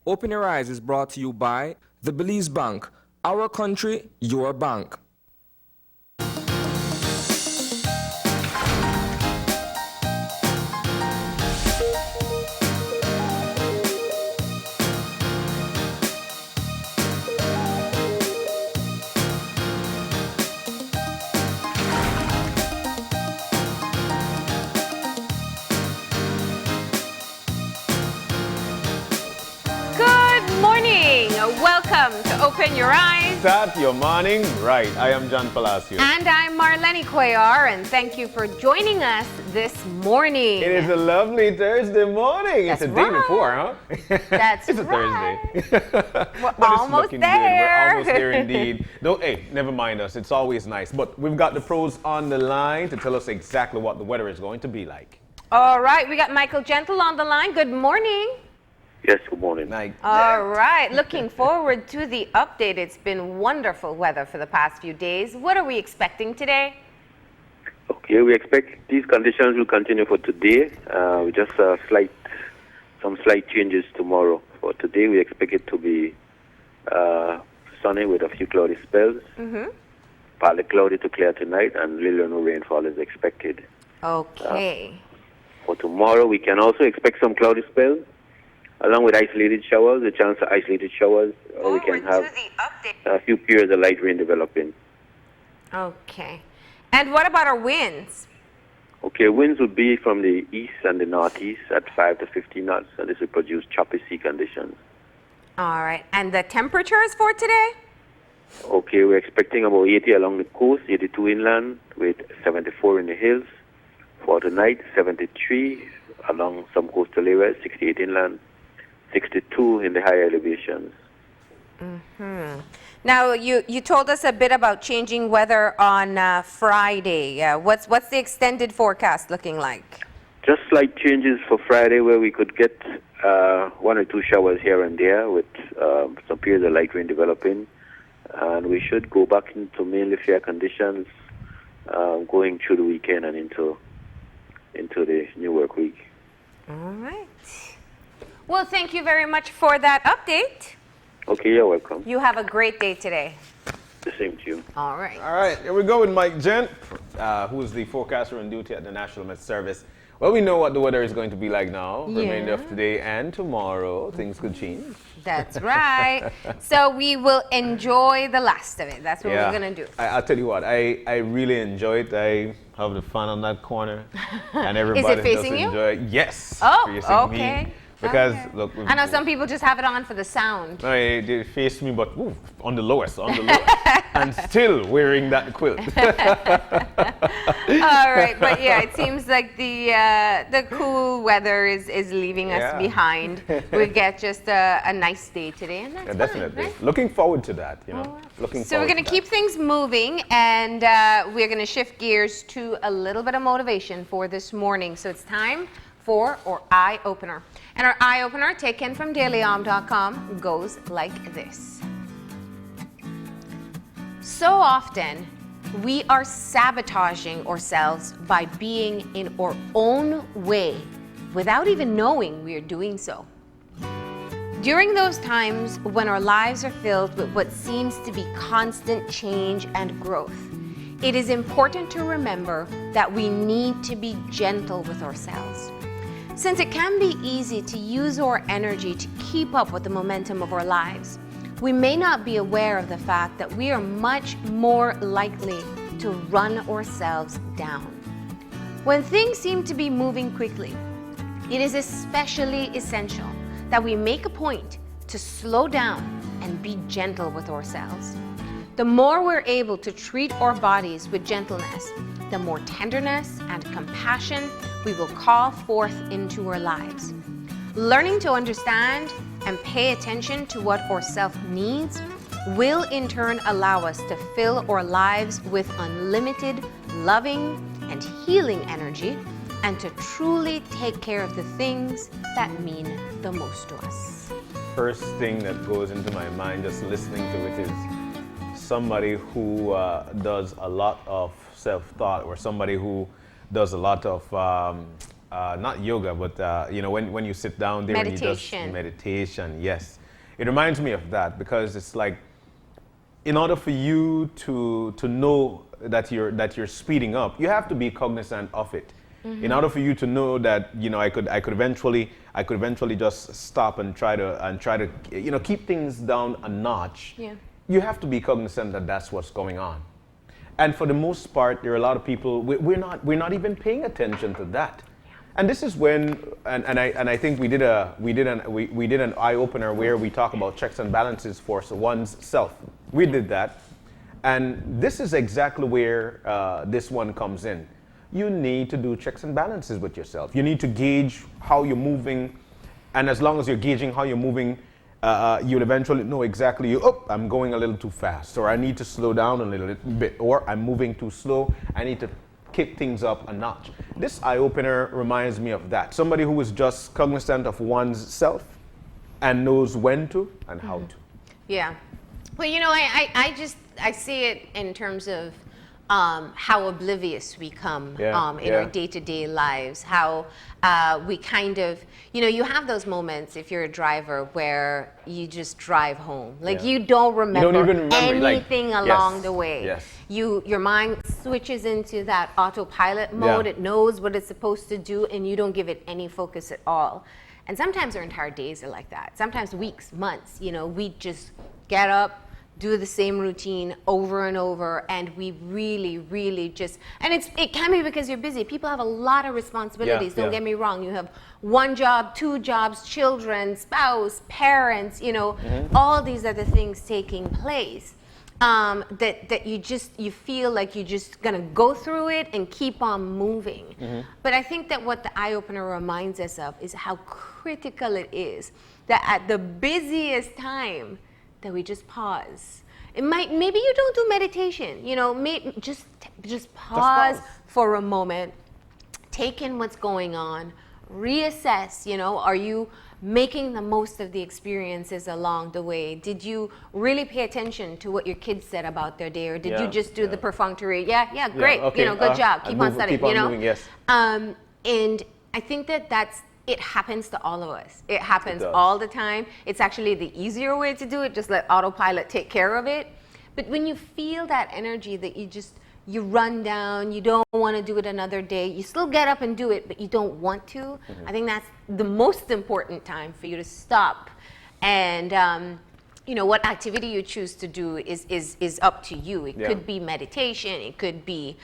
Open Your Eyes is brought to you by the Belize Bank. Our country, your bank. Welcome to Open Your Eyes. Start your morning right. I am John Palacio. And I'm Marlene Cuellar, and thank you for joining us this morning. It is a lovely Thursday morning. That's it's a day right. before, huh? That's it's a right. Thursday. We're But it's almost looking there. Good. We're almost there indeed. No, hey, never mind us. It's always nice. But we've got the pros on the line to tell us exactly what the weather is going to be like. All right, we got Michael Gentle on the line. Good morning. Yes, good morning. All right, looking forward to the update. It's been wonderful weather for the past few days. What are we expecting today? Okay, we expect these conditions will continue for today. We just some slight changes tomorrow. For today, we expect it to be sunny with a few cloudy spells. Partly cloudy to clear tonight, and little or no rainfall is expected. Okay. For tomorrow, we can also expect some cloudy spells, along with isolated showers, a chance of isolated showers, or we can have a few periods of light rain developing. Okay. And what about our winds? Okay, winds would be from the east and the northeast at 5 to 15 knots, and this will produce choppy sea conditions. All right. And the temperatures for today? Okay, we're expecting about 80 along the coast, 82 inland, with 74 in the hills. For tonight, 73 along some coastal areas, 68 inland, 62 in the higher elevations. Now, you told us a bit about changing weather on Friday. What's the extended forecast looking like? Just slight changes for Friday, where we could get 1 or 2 showers here and there with some periods of light rain developing. And we should go back into mainly fair conditions going through the weekend and into the new work week. All right. Well, thank you very much for that update. Okay, you're welcome. You have a great day today. The same to you. All right. All right, here we go with Mike Gent, who is the forecaster on duty at the National Met Service. Well, we know what the weather is going to be like now. Yeah. Remainder of today and tomorrow, things could change. That's right. So we will enjoy the last of it. That's what we're going to do. I'll tell you what, I really enjoy it. I have the fun on that corner. And everybody facing does you? enjoy it. Yes. Oh, facing okay. me. Because, Okay. look. I know some people just have it on for the sound. No, they face me, but on the lowest. And still wearing that quilt. All right, but yeah, it seems like the cool weather is leaving us behind. We get just a nice day today, and that's fine, Definitely. right? Looking forward to that, you know. So we're going to keep things moving, and we're going to shift gears to a little bit of motivation for this morning. So it's time for our eye opener. And our eye opener, taken from dailyom.com, goes like this. So often, we are sabotaging ourselves by being in our own way without even knowing we are doing so. During those times when our lives are filled with what seems to be constant change and growth, it is important to remember that we need to be gentle with ourselves. Since it can be easy to use our energy to keep up with the momentum of our lives, we may not be aware of the fact that we are much more likely to run ourselves down. When things seem to be moving quickly, it is especially essential that we make a point to slow down and be gentle with ourselves. The more we're able to treat our bodies with gentleness, the more tenderness and compassion we will call forth into our lives. Learning to understand and pay attention to what our self needs will in turn allow us to fill our lives with unlimited, loving, and healing energy, and to truly take care of the things that mean the most to us. First thing that goes into my mind just listening to it is somebody who does a lot of self-thought, or somebody who does a lot of not yoga, but you know, when you sit down there and you just Meditation. meditation. Yes, it reminds me of that because it's like, in order for you to know that you're speeding up, you have to be cognizant of it. In order for you to know that, you know, I could eventually just stop and try to you know, keep things down a notch. Yeah. You have to be cognizant that that's what's going on. And for the most part, there are a lot of people, we're not even paying attention to that. And this is when, and I think we did an eye opener where we talk about checks and balances for one's self. We did that, and this is exactly where this one comes in. You need to do checks and balances with yourself. You need to gauge how you're moving, and as long as you're gauging how you're moving, you'll eventually know exactly, oh, I'm going a little too fast, or I need to slow down a little bit, or I'm moving too slow, I need to kick things up a notch. This eye-opener reminds me of that. Somebody who is just cognizant of one's self and knows when to and how to. Yeah. Well, you know, I see it in terms of how oblivious we come in our day-to-day lives, how we kind of, you know, you have those moments if you're a driver where you just drive home. Like you don't remember, anything along the way. Yes. Your mind switches into that autopilot mode. It knows what it's supposed to do and you don't give it any focus at all. And sometimes our entire days are like that. Sometimes weeks, months, you know, we just get up, do the same routine over and over, and we really just, and it can be because you're busy. People have a lot of responsibilities, don't get me wrong. You have one job, two jobs, children, spouse, parents, you know, all these other things taking place. That you feel like you're just gonna go through it and keep on moving. But I think that what the eye-opener reminds us of is how critical it is that at the busiest time that we just pause. Maybe you don't do meditation, you know, just pause for a moment, take in what's going on, reassess, you know, are you making the most of the experiences along the way? Did you really pay attention to what your kids said about their day, or did you just do the perfunctory, great, okay, you know, good job, keep on studying, keep on you know? moving, yes. And I think it happens to all of us. It happens all the time. It's actually the easier way to do it, just let autopilot take care of it. But when you feel that energy that you run down, you don't want to do it another day, you still get up and do it, but you don't want to, I think that's the most important time for you to stop. And you know, what activity you choose to do is up to you. It could be meditation, it could be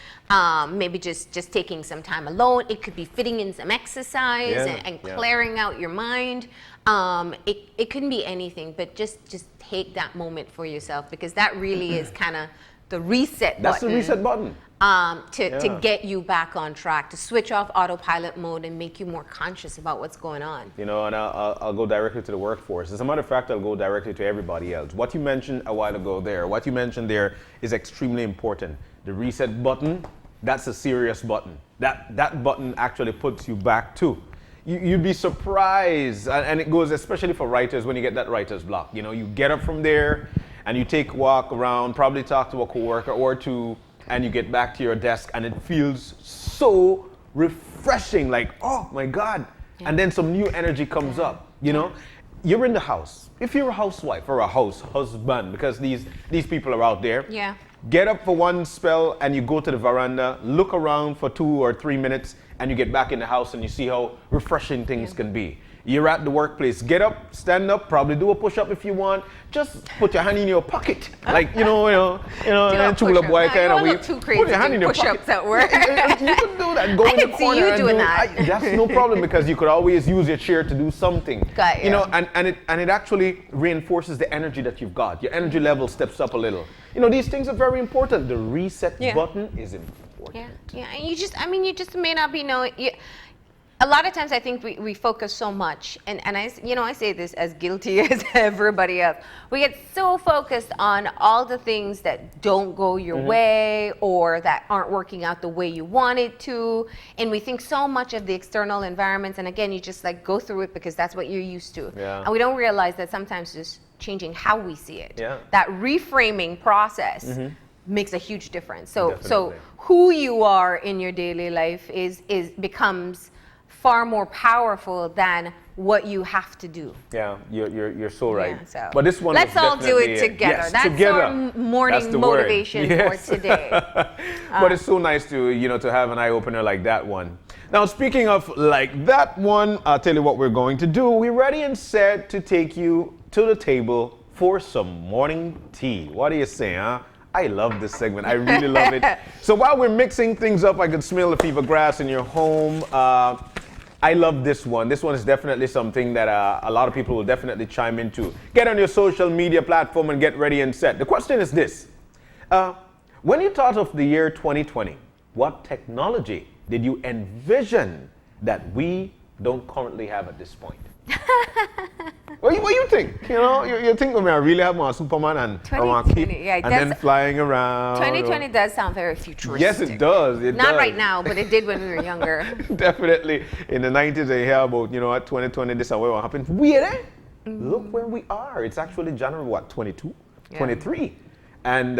maybe just taking some time alone, it could be fitting in some exercise and clearing out your mind. It couldn't be anything, but just take that moment for yourself, because that really is kind of the reset button. That's the reset button. To get you back on track, to switch off autopilot mode and make you more conscious about what's going on. You know, and I'll go directly to the workforce. As a matter of fact, I'll go directly to everybody else. What you mentioned a while ago there, what you mentioned there is extremely important. The reset button, that's a serious button. That button actually puts you back too. You'd be surprised, and it goes especially for writers when you get that writer's block. You know, you get up from there and you take a walk around, probably talk to a coworker or two, and you get back to your desk and it feels so refreshing, like, oh my God. And then some new energy comes up, you know? You're in the house. If you're a housewife or a husband, because these people are out there, get up for one spell and you go to the veranda, look around for 2 or 3 minutes, and you get back in the house and you see how refreshing things can be. You're at the workplace. Get up, stand up, probably do a push-up if you want. Just put your hand in your pocket, like you know, and chula boy kind of way. Too crazy. Put your hand in your pocket. Push-ups at work. You could do that. Go I in the can see corner you and doing that. That's no problem, because you could always use your chair to do something. Got you. You know, and it actually reinforces the energy that you've got. Your energy level steps up a little. You know, these things are very important. The reset button is important. And you just may not be knowing. A lot of times I think we focus so much, and I say this as guilty as everybody else. We get so focused on all the things that don't go your way or that aren't working out the way you want it to, and we think so much of the external environments, and again, you just like go through it because that's what you're used to. And we don't realize that sometimes just changing how we see it, that reframing process makes a huge difference. So who you are in your daily life becomes far more powerful than what you have to do. Yeah, you're so right. Yeah, so but this one, let's was all do it definitely together. yes, That's together. our morning That's the word. motivation Yes. for today. But it's so nice to have an eye opener like that one. Now, speaking of like that one, I'll tell you what we're going to do. We're ready and set to take you to the table for some morning tea. What do you say, huh? I love this segment. I really love it. So while we're mixing things up, I could smell the fever grass in your home. I love this one. This one is definitely something that a lot of people will definitely chime into. Get on your social media platform and get ready and set. The question is this. When you thought of the year 2020, what technology did you envision that we don't currently have at this point? What do you think? You think I really have my Superman and my kid 2020, yeah, and then flying around? 2020 does sound very futuristic. Yes, it does. It Not does. right now, but it did when we were younger. Definitely. In the 90s, they hear about, what 2020, this and what happened. Weird, eh? Look where we are. It's actually January, 22? Yeah. 23. And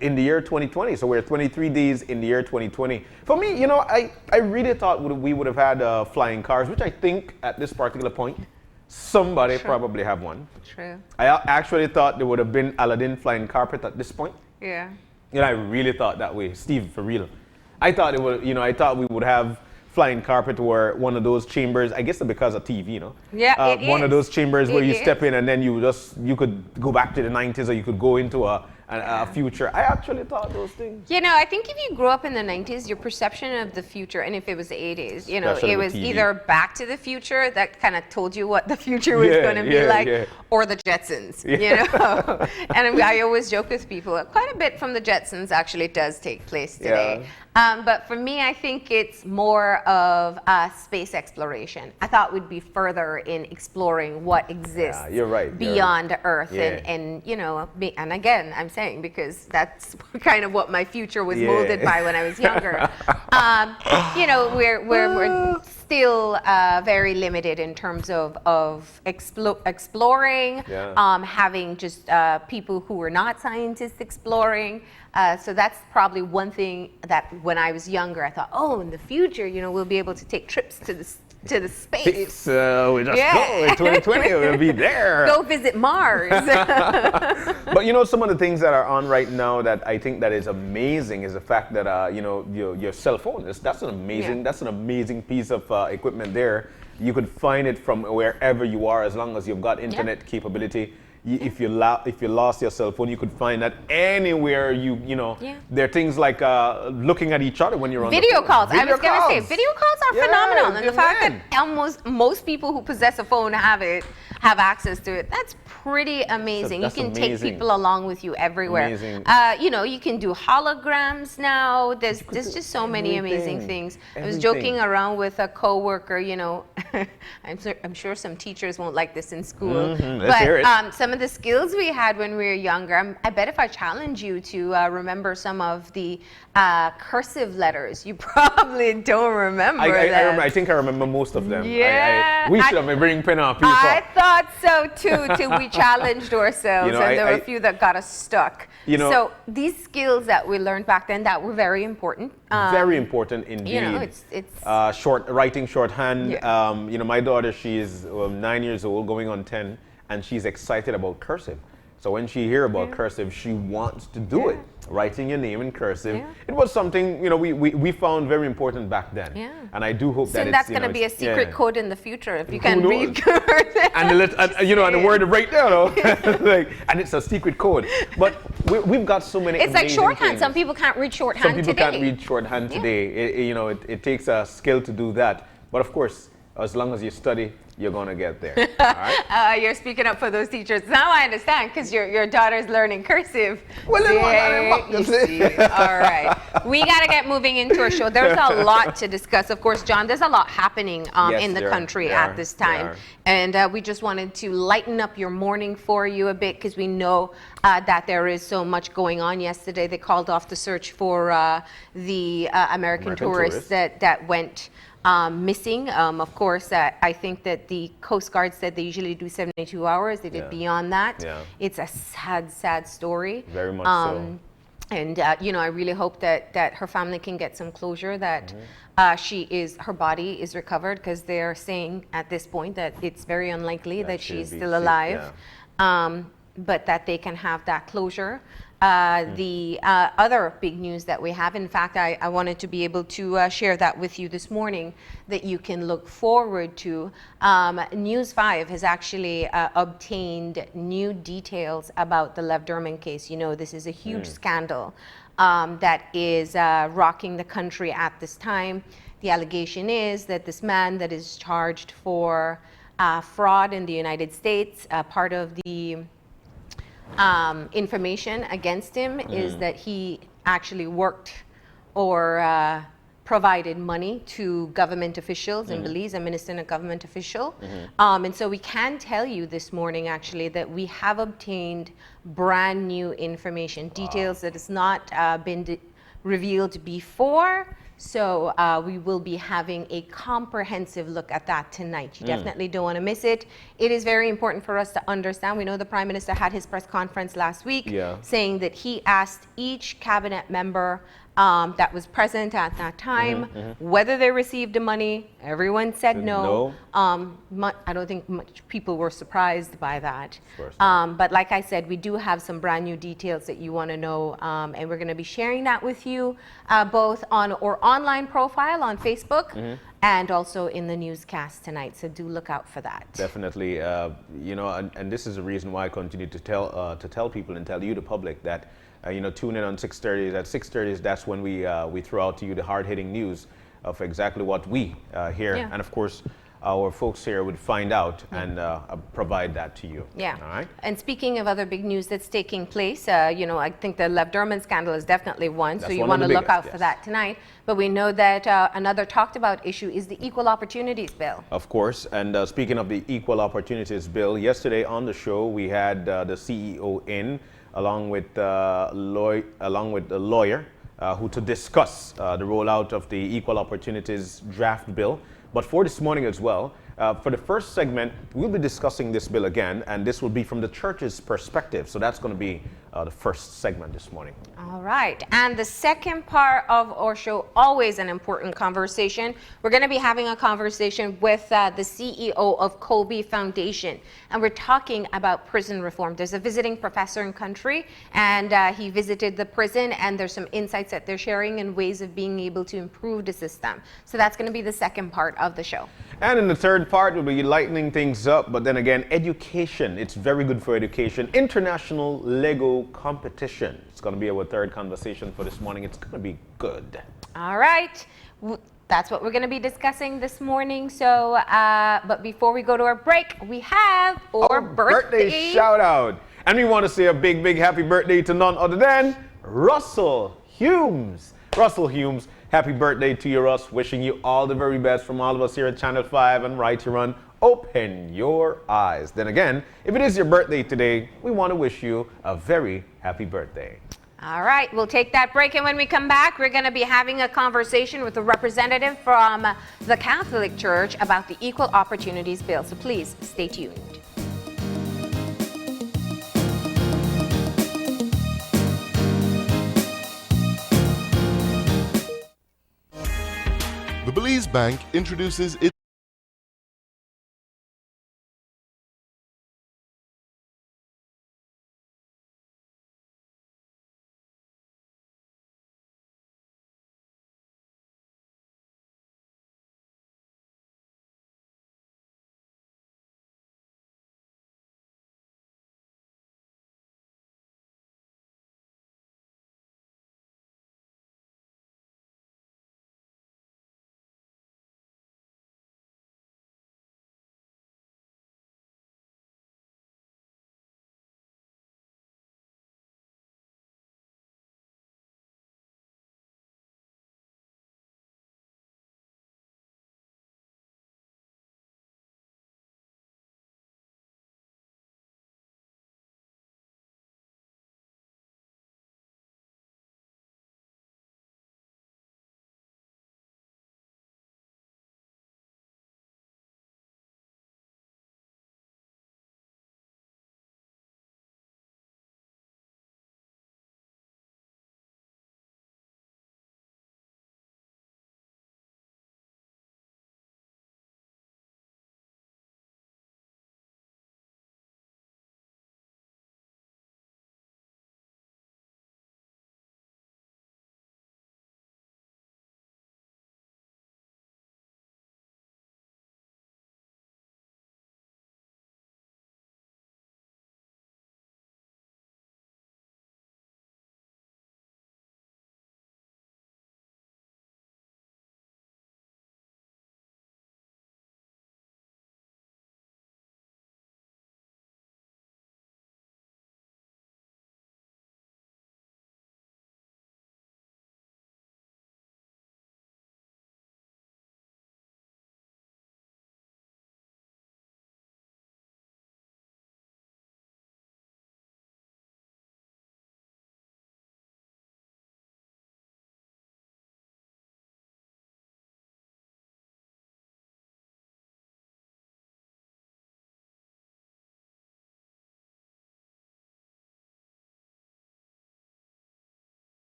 in the year 2020, so we're 23 days in the year 2020. For me, I really thought we would have had flying cars, which I think at this particular point, somebody probably have one. True. I actually thought there would have been Aladdin flying carpet at this point. Yeah. I really thought that way, Steve, for real. I thought I thought we would have flying carpet where one of those chambers, I guess because of TV, Yeah, it one is. of those chambers where It you is. step in and then you could go back to the 90s or you could go into a future. I actually thought those things. I think if you grew up in the 90s, your perception of the future, and if it was the 80s, Especially it with was TV. either Back to the Future that kind of told you what the future was Yeah, going to be yeah, like, yeah. or the Jetsons, Yeah. And I always joke with people, quite a bit from the Jetsons actually does take place today. But for me, I think it's more of space exploration. I thought we'd be further in exploring what exists you're right. beyond Earth. Yeah. And again, I'm saying because that's kind of what my future was Yeah. molded by when I was younger. We're still very limited in terms of exploring, having just people who are not scientists exploring. So that's probably one thing that when I was younger, I thought, in the future, we'll be able to take trips to the space. So we just go in 2020, we'll be there. Go visit Mars. But some of the things that are on right now that I think that is amazing is the fact that your cell phone that's an amazing piece of equipment there. You could find it from wherever you are as long as you've got internet capability. If you lost your cell phone, you could find that anywhere there are things like looking at each other when you're on Video the phone. calls. I was going to say, video calls are phenomenal. And the fact man. that most people who possess a phone have access to it, that's pretty amazing. That's you can amazing. take people along with you everywhere. Amazing. You can do holograms now. There's just so many amazing things. I was Everything. joking around with a coworker, I'm sure some teachers won't like this in school. Let's hear it. But some of the skills we had when we were younger, I bet if I challenge you to remember some of the cursive letters, you probably don't remember them. I think I remember most of them. Yeah. We should have been bringing pen and paper. I thought so too, till we challenged ourselves, and there were a few that got us stuck. So these skills that we learned back then that were very important. Very important indeed. It's writing shorthand. Yeah. My daughter, she is 9 years old, going on 10, and she's excited about cursive. So when she hears about cursive, she wants to do it. Writing your name in cursive. Yeah. It was something, we found very important back then. Yeah. And I do hope that that's going to be a secret code in the future if you can knows? read cursive. And the word right there, though. And it's a secret code. But we've got so many It's like amazing shorthand. things. Some people can't read shorthand Some people today. can't read shorthand today. It takes a skill to do that. But of course, as long as you study, you're going to get there. All right? You're speaking up for those teachers. Now I understand because your daughter's learning cursive. Well, You see. All right. We got to get moving into our show. There's a lot to discuss. Of course, John, there's a lot happening in the country at this time. And we just wanted to lighten up your morning for you a bit because we know that there is so much going on. Yesterday, they called off the search for the American tourists that went missing. Of course, I think that the Coast Guard said they usually do 72 hours. They did beyond that. Yeah. It's a sad, sad story. Very much so. And I really hope that her family can get some closure, that her body is recovered, because they're saying at this point that it's very unlikely that she's still alive. But that they can have that closure. The other big news that we have, in fact, I wanted to be able to share that with you this morning, that you can look forward to. News 5 has actually obtained new details about the Lev Derman case. This is a huge scandal that is rocking the country at this time. The allegation is that this man that is charged for fraud in the United States, part of the information against him is that he actually worked or provided money to government officials in Belize, administered a government official. And so we can tell you this morning, actually, that we have obtained brand new information, details that has not been revealed before. So we will be having a comprehensive look at that tonight. You definitely don't want to miss it. It is very important for us to understand. We know the Prime Minister had his press conference last week saying that he asked each cabinet member that was present at that time whether they received the money. Everyone said no. I don't think much people were surprised by that. But like I said, we do have some brand new details that you want to know, and we're going to be sharing that with you both on our online profile on Facebook and also in the newscast tonight. So do look out for that. Definitely, and this is the reason why I continue to tell people and tell you, the public, that tune in on 6:30. At 6:30, that's when we throw out to you the hard-hitting news of exactly what we hear, and of course, our folks here would find out and provide that to you. Yeah. All right. And speaking of other big news that's taking place, I think the Lev Derman scandal is definitely one, so you want to look out for that tonight. But we know that another talked about issue is the Equal Opportunities Bill. Of course. And speaking of the Equal Opportunities Bill, yesterday on the show we had the CEO in, along with the lawyer who to discuss the rollout of the Equal Opportunities draft bill. But for this morning as well, for the first segment, we'll be discussing this bill again, and this will be from the church's perspective. So that's going to be the first segment this morning. All right. And the second part of our show, always an important conversation. We're going to be having a conversation with the CEO of Kolbe Foundation, and we're talking about prison reform. There's a visiting professor in country, and he visited the prison, and there's some insights that they're sharing and ways of being able to improve the system. So that's going to be the second part of the show. And in the third part, we'll be lightening things up, but then again, education. It's very good for education. International Lego competition. It's going to be our third conversation for this morning. It's going to be good. All right. That's what we're going to be discussing this morning. So, but before we go to our break, we have our birthday shout out. And we want to say a big, big happy birthday to none other than Russell Humes. Russell Humes, happy birthday to you, Russ. Wishing you all the very best from all of us here at Channel 5 and Right to Run. Open your eyes. Then again, if it is your birthday today, we want to wish you a very happy birthday. All right, we'll take that break, and when we come back, we're going to be having a conversation with a representative from the Catholic Church about the Equal Opportunities Bill. So please stay tuned. The Belize Bank introduces its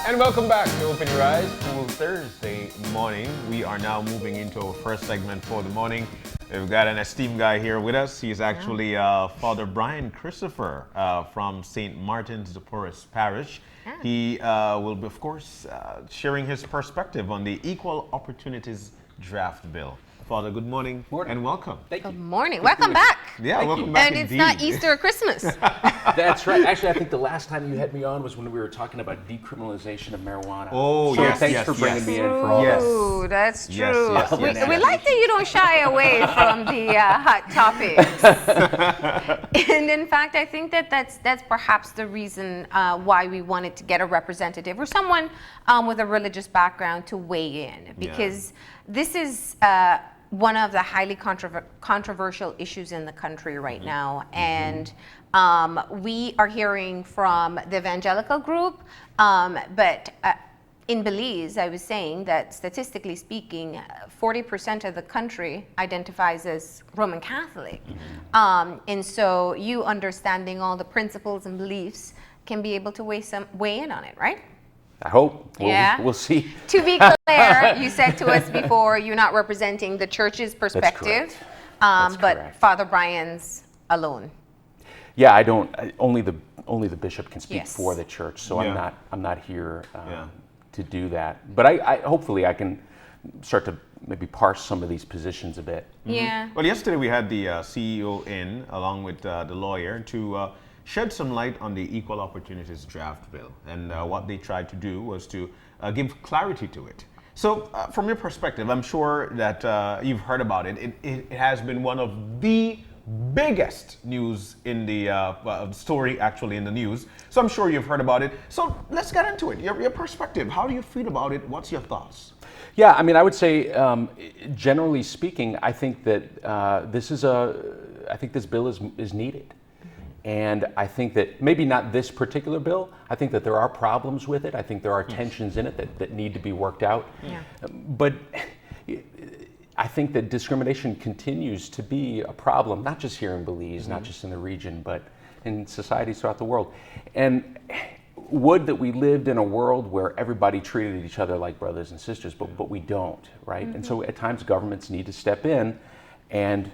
And welcome back to Open Your Eyes for Thursday morning. We are now moving into our first segment for the morning. We've got an esteemed guy here with us. He's actually Father Brian Christopher from St. Martin's de Porres Parish. He will be, of course, sharing his perspective on the Equal Opportunities Draft Bill. Father, good morning, and welcome. Thank you. Good morning. Welcome back. Yeah, welcome back And it's indeed. not Easter or Christmas. That's right. Actually, I think the last time you had me on was when we were talking about decriminalization of marijuana. Oh, so yes, thanks yes, for bringing yes. me in for all Yes. that. Ooh, that's true. Yes, yes, we, yes, we yes. like that you don't shy away from the hot topics. And in fact, I think that that's perhaps the reason why we wanted to get a representative or someone with a religious background to weigh in, because this is one of the highly controversial issues in the country right now. And we are hearing from the evangelical group, but in Belize, I was saying that statistically speaking, 40% of the country identifies as Roman Catholic. And so you understanding all the principles and beliefs can be able to weigh in on it, right? I hope. Yeah. We'll see. To be clear, you said to us before you're not representing the church's perspective, That's but correct. Father Brian's alone. Yeah, I don't. Only the bishop can speak Yes. for the church, so Yeah. I'm not here Yeah. to do that. But I hopefully I can start to maybe parse some of these positions a bit. Yeah. Well, yesterday we had the CEO in, along with the lawyer, to shed some light on the Equal Opportunities Draft Bill. And what they tried to do was to give clarity to it. So from your perspective, I'm sure that you've heard about it. It has been one of the biggest news in the story, actually, in the news. So I'm sure you've heard about it. So let's get into it. Your perspective, how do you feel about it? What's your thoughts? Yeah, I mean, I would say, generally speaking, I think that I think this bill is needed. And I think that maybe not this particular bill. I think that there are problems with it. I think there are tensions in it that need to be worked out. Yeah. But I think that discrimination continues to be a problem, not just here in Belize, not just in the region, but in societies throughout the world. And would that we lived in a world where everybody treated each other like brothers and sisters, but we don't, right? And so at times governments need to step in and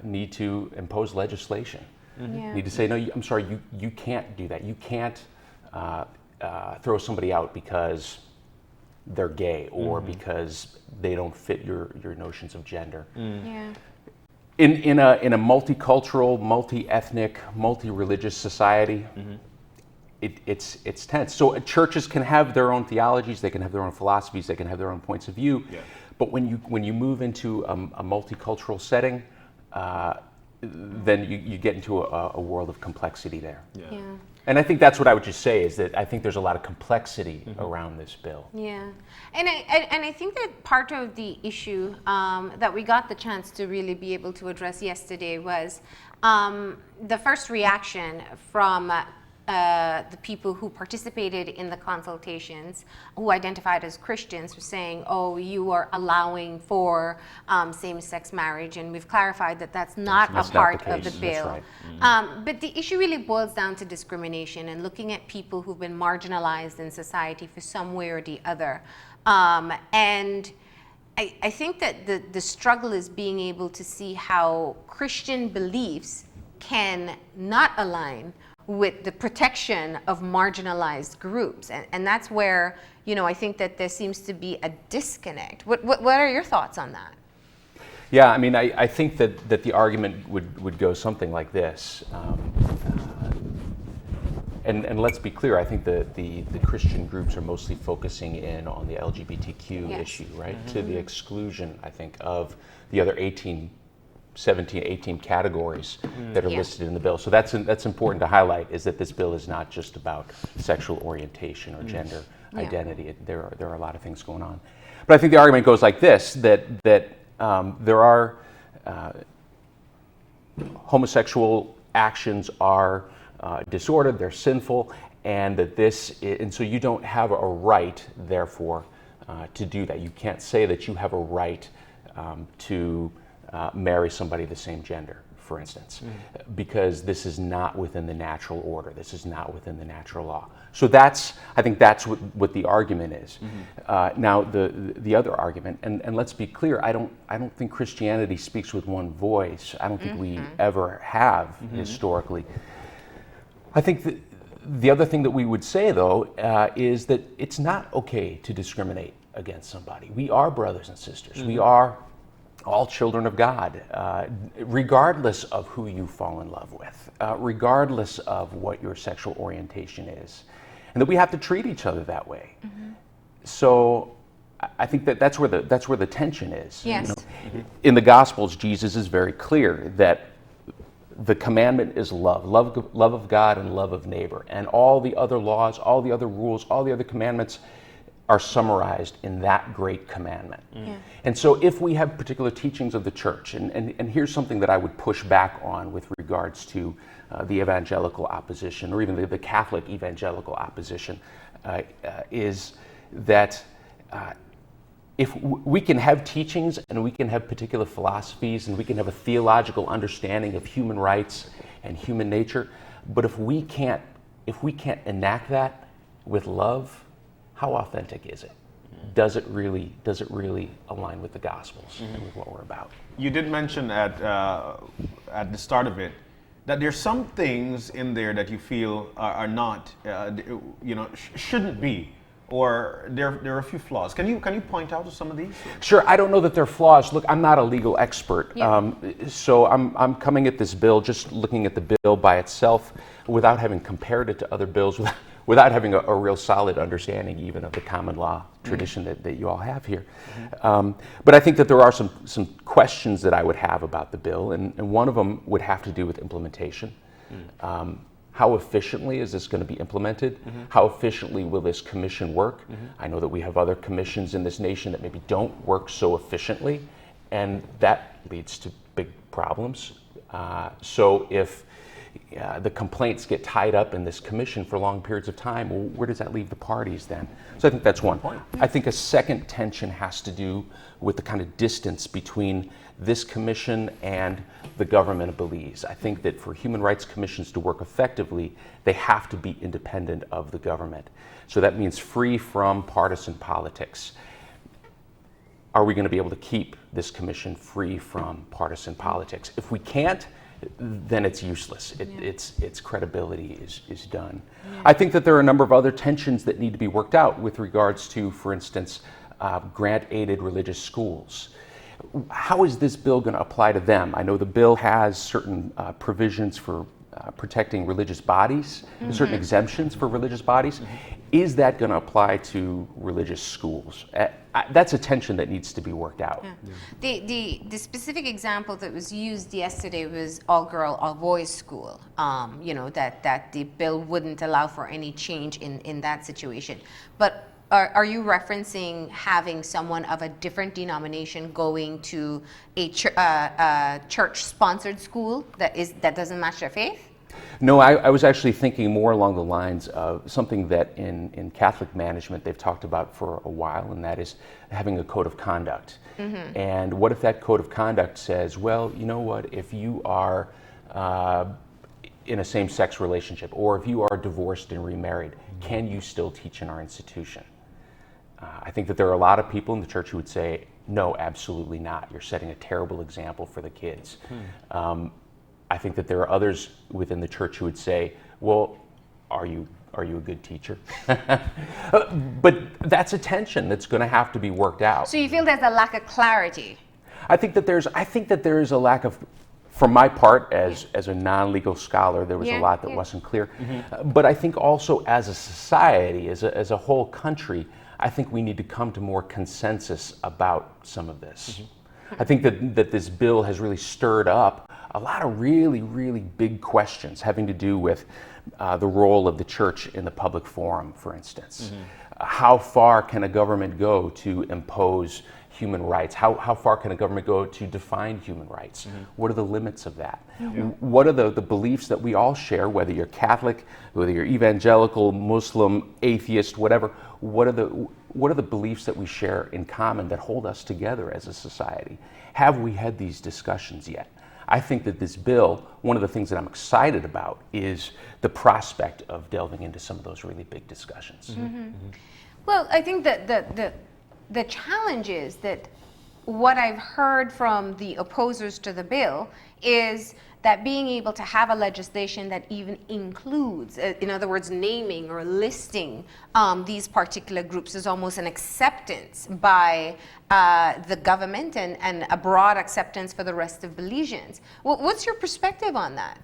need to impose legislation. Yeah. Need to say, no, I'm sorry, you can't do that. You can't throw somebody out because they're gay or because they don't fit your notions of gender. Yeah. In a multicultural, multi-ethnic, multi-religious society, it's tense. So churches can have their own theologies, they can have their own philosophies, they can have their own points of view. Yeah. But when you move into a multicultural setting, then you get into a world of complexity there. Yeah. And I think that's what I would just say, is that I think there's a lot of complexity around this bill. Yeah, and I think that part of the issue that we got the chance to really be able to address yesterday was the first reaction from the people who participated in the consultations, who identified as Christians, were saying, "Oh, you are allowing for same-sex marriage," and we've clarified that that's not a part of the case. bill. That's right. But the issue really boils down to discrimination and looking at people who've been marginalized in society for some way or the other. And I think that the struggle is being able to see how Christian beliefs can not align with the protection of marginalized groups. And that's where, I think that there seems to be a disconnect. What are your thoughts on that? Yeah, I mean, I think that the argument would go something like this. And let's be clear, I think the Christian groups are mostly focusing in on the LGBTQ Yes. issue, right? To the exclusion, I think, of the other 17, 18 categories that are Yeah. listed in the bill. So that's important to highlight, is that this bill is not just about sexual orientation or gender identity. There are a lot of things going on. But I think the argument goes like this, that there are homosexual actions are disordered, they're sinful, and and so you don't have a right, therefore, to do that. You can't say that you have a right to marry somebody of the same gender, for instance, because this is not within the natural order. This is not within the natural law. So I think that's what the argument is. Now, the other argument, and let's be clear, I don't think Christianity speaks with one voice. I don't think we ever have historically. I think that the other thing that we would say, though, is that it's not okay to discriminate against somebody. We are brothers and sisters. We are all children of God, regardless of who you fall in love with, regardless of what your sexual orientation is, and that we have to treat each other that way. So I think that's where the tension is. Yes. In the Gospels, Jesus is very clear that the commandment is love of God and love of neighbor, and all the other laws, all the other rules, all the other commandments are summarized in that great commandment. And so if we have particular teachings of the church, and here's something that I would push back on with regards to the evangelical opposition, or even the Catholic evangelical opposition, is that if we can have teachings and we can have particular philosophies and we can have a theological understanding of human rights and human nature, but if we can't enact that with love, how authentic is it? Does it really align with the Gospels and with what we're about? You did mention at the start of it that there's some things in there that you feel are not, shouldn't be, or there are a few flaws. Can you point out to some of these? Sure. I don't know that they're flaws. Look, I'm not a legal expert, so I'm coming at this bill just looking at the bill by itself without having compared it to other bills, without having a real solid understanding even of the common law tradition that you all have here. But I think that there are some questions that I would have about the bill, and one of them would have to do with implementation. How efficiently is this going to be implemented? How efficiently will this commission work? I know that we have other commissions in this nation that maybe don't work so efficiently, and that leads to big problems. So if the complaints get tied up in this commission for long periods of time, well, where does that leave the parties then? So I think that's one. I think a second tension has to do with the kind of distance between this commission and the government of Belize. I think that for human rights commissions to work effectively, they have to be independent of the government. So that means free from partisan politics. Are we going to be able to keep this commission free from partisan politics? If we can't, then it's useless. Its credibility is done. I think that there are a number of other tensions that need to be worked out with regards to, for instance, grant-aided religious schools. How is this bill going to apply to them? I know the bill has certain provisions for protecting religious bodies, certain exemptions for religious bodies. Is that going to apply to religious schools? That's a tension that needs to be worked out. The specific example that was used yesterday was all-girl, all-boys school. That the bill wouldn't allow for any change in that situation. But are you referencing having someone of a different denomination going to a church-sponsored school that doesn't match their faith? No, I was actually thinking more along the lines of something that in Catholic management they've talked about for a while, and that is having a code of conduct. And what if that code of conduct says, well, you know what, if you are in a same-sex relationship, or if you are divorced and remarried, can you still teach in our institution? I think that there are a lot of people in the church who would say, no, absolutely not. You're setting a terrible example for the kids. I think that there are others within the church who would say, well, are you a good teacher? But that's a tension that's going to have to be worked out. So you feel there's a lack of clarity? I think that there is a lack of, from my part as a non-legal scholar, there was a lot that wasn't clear. But I think also as a society, as a whole country, I think we need to come to more consensus about some of this. I think that this bill has really stirred up a lot of really, really big questions having to do with the role of the church in the public forum, for instance. How far can a government go to impose human rights? How far can a government go to define human rights? What are the limits of that? What are the beliefs that we all share, whether you're Catholic, whether you're evangelical, Muslim, atheist, whatever? What are the beliefs that we share in common that hold us together as a society? Have we had these discussions yet? I think that this bill, one of the things that I'm excited about is the prospect of delving into some of those really big discussions. Well, I think that the challenge is that what I've heard from the opposers to the bill is that being able to have a legislation that even includes, in other words, naming or listing these particular groups is almost an acceptance by the government and a broad acceptance for the rest of Belizeans. What's your perspective on that?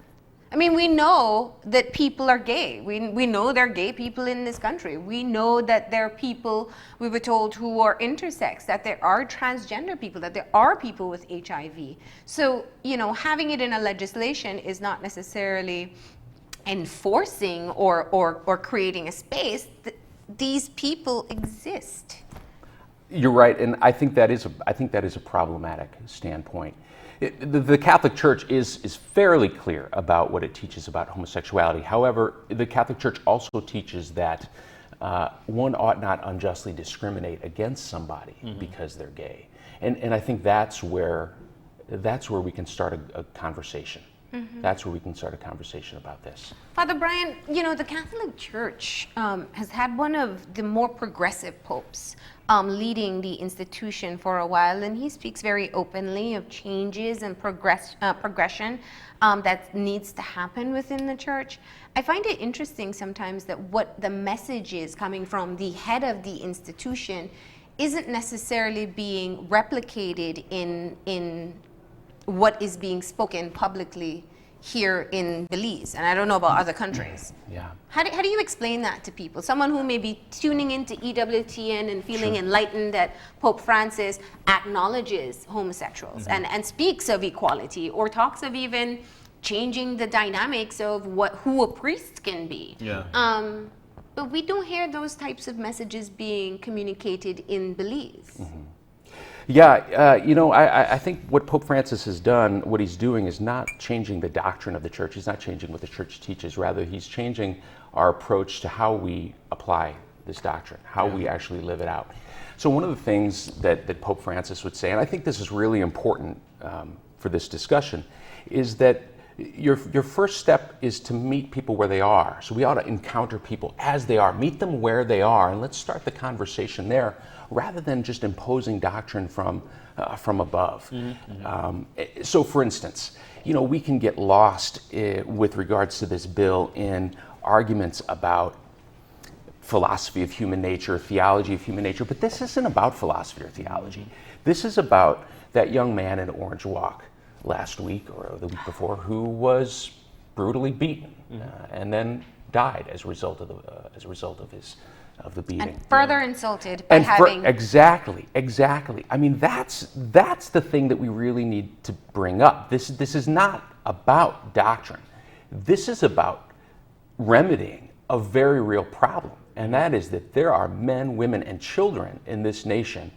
I mean, we know that people are gay. We know there are gay people in this country. We know that there are people, we were told, who are intersex, that there are transgender people, that there are people with HIV. So, you know, having it in a legislation is not necessarily enforcing or creating a space. These people exist. You're right, and I think that is a problematic standpoint. The Catholic Church is fairly clear about what it teaches about homosexuality. However, the Catholic Church also teaches that one ought not unjustly discriminate against somebody because they're gay, and I think that's where we can start a conversation. That's where we can start a conversation about this. Father Brian, you know, the Catholic Church has had one of the more progressive popes leading the institution for a while, and he speaks very openly of changes and progression that needs to happen within the church. I find it interesting sometimes that what the message is coming from the head of the institution isn't necessarily being replicated in what is being spoken publicly here in Belize, and I don't know about other countries. Yeah. How do you explain that to people? Someone who may be tuning into EWTN and feeling enlightened that Pope Francis acknowledges homosexuals and speaks of equality, or talks of even changing the dynamics of who a priest can be. Yeah. But we don't hear those types of messages being communicated in Belize. Yeah, you know, I think what Pope Francis has done, what he's doing is not changing the doctrine of the church. He's not changing what the church teaches. Rather, he's changing our approach to how we apply this doctrine, how we actually live it out. So one of the things that Pope Francis would say, and I think this is really important for this discussion, is that your first step is to meet people where they are. So we ought to encounter people as they are, meet them where they are, and let's start the conversation there, rather than just imposing doctrine from above. So for instance, you know, we can get lost with regards to this bill in arguments about philosophy of human nature, theology of human nature, but this isn't about philosophy or theology. This is about that young man in Orange Walk last week or the week before who was brutally beaten and then died as a result of the beating. And further insulted by having... Exactly. I mean, that's the thing that we really need to bring up. This is not about doctrine. This is about remedying a very real problem, and that is that there are men, women, and children in this nation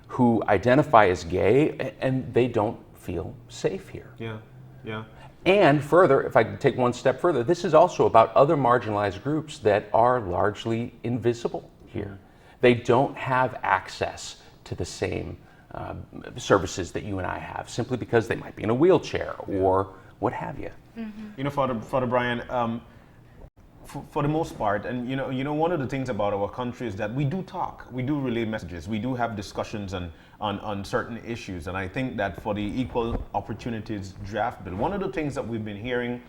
who identify as gay, and they don't feel safe here. Yeah. And further, if I could take one step further, this is also about other marginalized groups that are largely invisible here. They don't have access to the same services that you and I have, simply because they might be in a wheelchair or what have you. You know, Father Brian, for the most part, and you know, one of the things about our country is that we do talk, we do relay messages, we do have discussions on certain issues, and I think that for the Equal Opportunities Draft Bill, one of the things that we've been hearing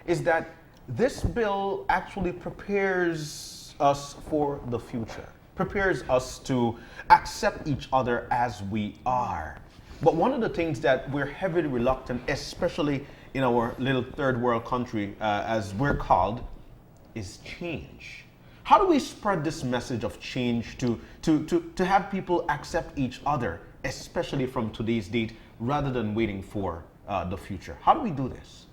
is that this bill actually prepares us for the future, prepares us to accept each other as we are. But one of the things that we're heavily reluctant, especially in our little third world country, as we're called, is change. How do we spread this message of change to have people accept each other, especially from today's date, rather than waiting for the future? How do we do this?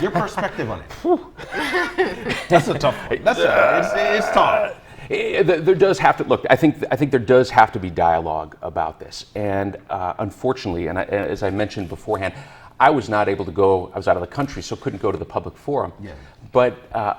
Your perspective on it. That's a tough one. It's tough. There does have to look. I think there does have to be dialogue about this, and unfortunately, and as I mentioned beforehand, I was not able to go. I was out of the country, so couldn't go to the public forum. Yeah. But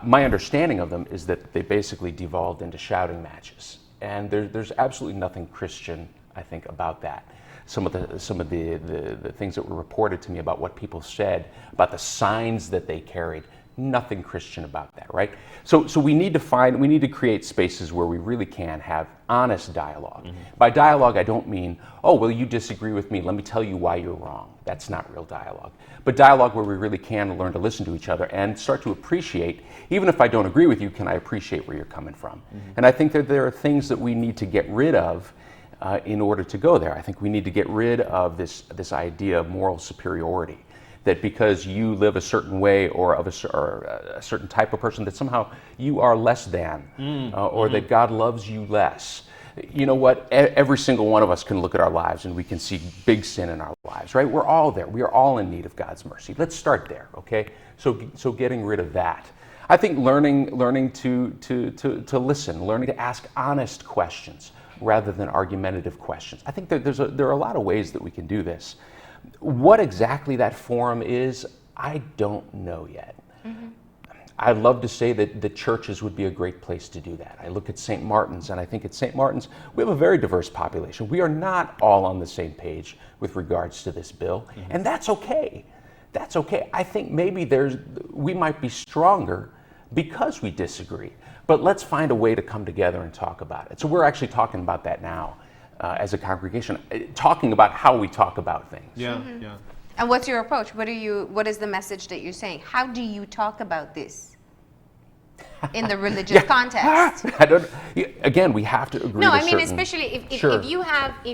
my understanding of them is that they basically devolved into shouting matches, and there's absolutely nothing Christian, I think, about that. some of the things that were reported to me about what people said, about the signs that they carried. Nothing Christian about that, right? So we need to create spaces where we really can have honest dialogue. By dialogue, I don't mean, oh, well, you disagree with me, let me tell you why you're wrong. That's not real dialogue. But dialogue where we really can learn to listen to each other and start to appreciate, even if I don't agree with you, can I appreciate where you're coming from? And I think that there are things that we need to get rid of in order to go there. I think we need to get rid of this idea of moral superiority, that because you live a certain way or a certain type of person, that somehow you are less than, or that God loves you less. You know what? Every single one of us can look at our lives and we can see big sin in our lives, right? We're all there. We are all in need of God's mercy. Let's start there, okay? So getting rid of that. I think learning to listen, learning to ask honest questions rather than argumentative questions. I think that there are a lot of ways that we can do this. What exactly that forum is, I don't know yet. I'd love to say that the churches would be a great place to do that. I look at St. Martin's, and I think at St. Martin's, we have a very diverse population. We are not all on the same page with regards to this bill, and that's okay. That's okay. I think maybe we might be stronger because we disagree, but let's find a way to come together and talk about it. So we're actually talking about that now. As a congregation, talking about how we talk about things. Yeah. And what's your approach? What is the message that you're saying? How do you talk about this in the religious context? Again, we have to agree. No, to I mean, certain, especially Sure. if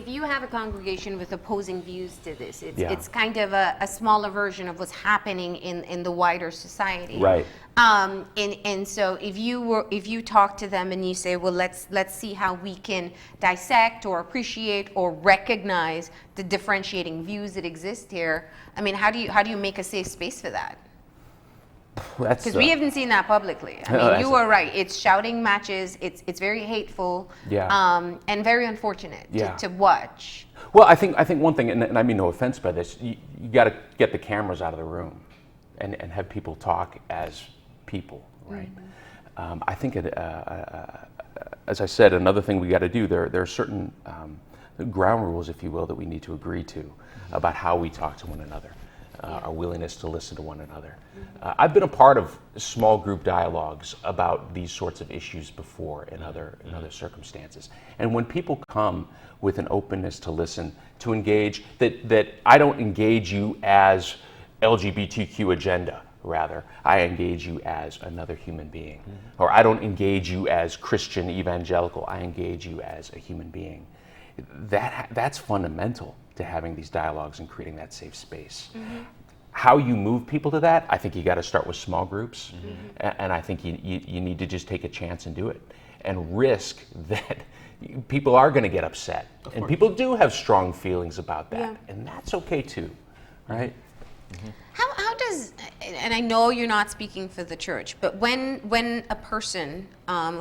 you have a congregation with opposing views to this, it's kind of a smaller version of what's happening in the wider society. Right. And so if you talk to them and you say, well, let's see how we can dissect or appreciate or recognize the differentiating views that exist here. I mean, how do you make a safe space for that? Because we haven't seen that publicly. I mean, you are right. It's shouting matches. It's very hateful. And very unfortunate to watch. Well, I think one thing, and I mean no offense by this, you got to get the cameras out of the room, and have people talk as people, right? I think, as I said, another thing we got to do, there are certain ground rules, if you will, that we need to agree to about how we talk to one another, our willingness to listen to one another. I've been a part of small group dialogues about these sorts of issues before in other circumstances. And when people come with an openness to listen, to engage, that I don't engage you as LGBTQ agenda, rather, I engage you as another human being. Or I don't engage you as Christian evangelical, I engage you as a human being. That's fundamental to having these dialogues and creating that safe space. How you move people to that, I think you got to start with small groups, and I think you need to just take a chance and do it, and risk that people are going to get upset, and people do have strong feelings about that, and that's okay too, right? How does, and I know you're not speaking for the church, but when a person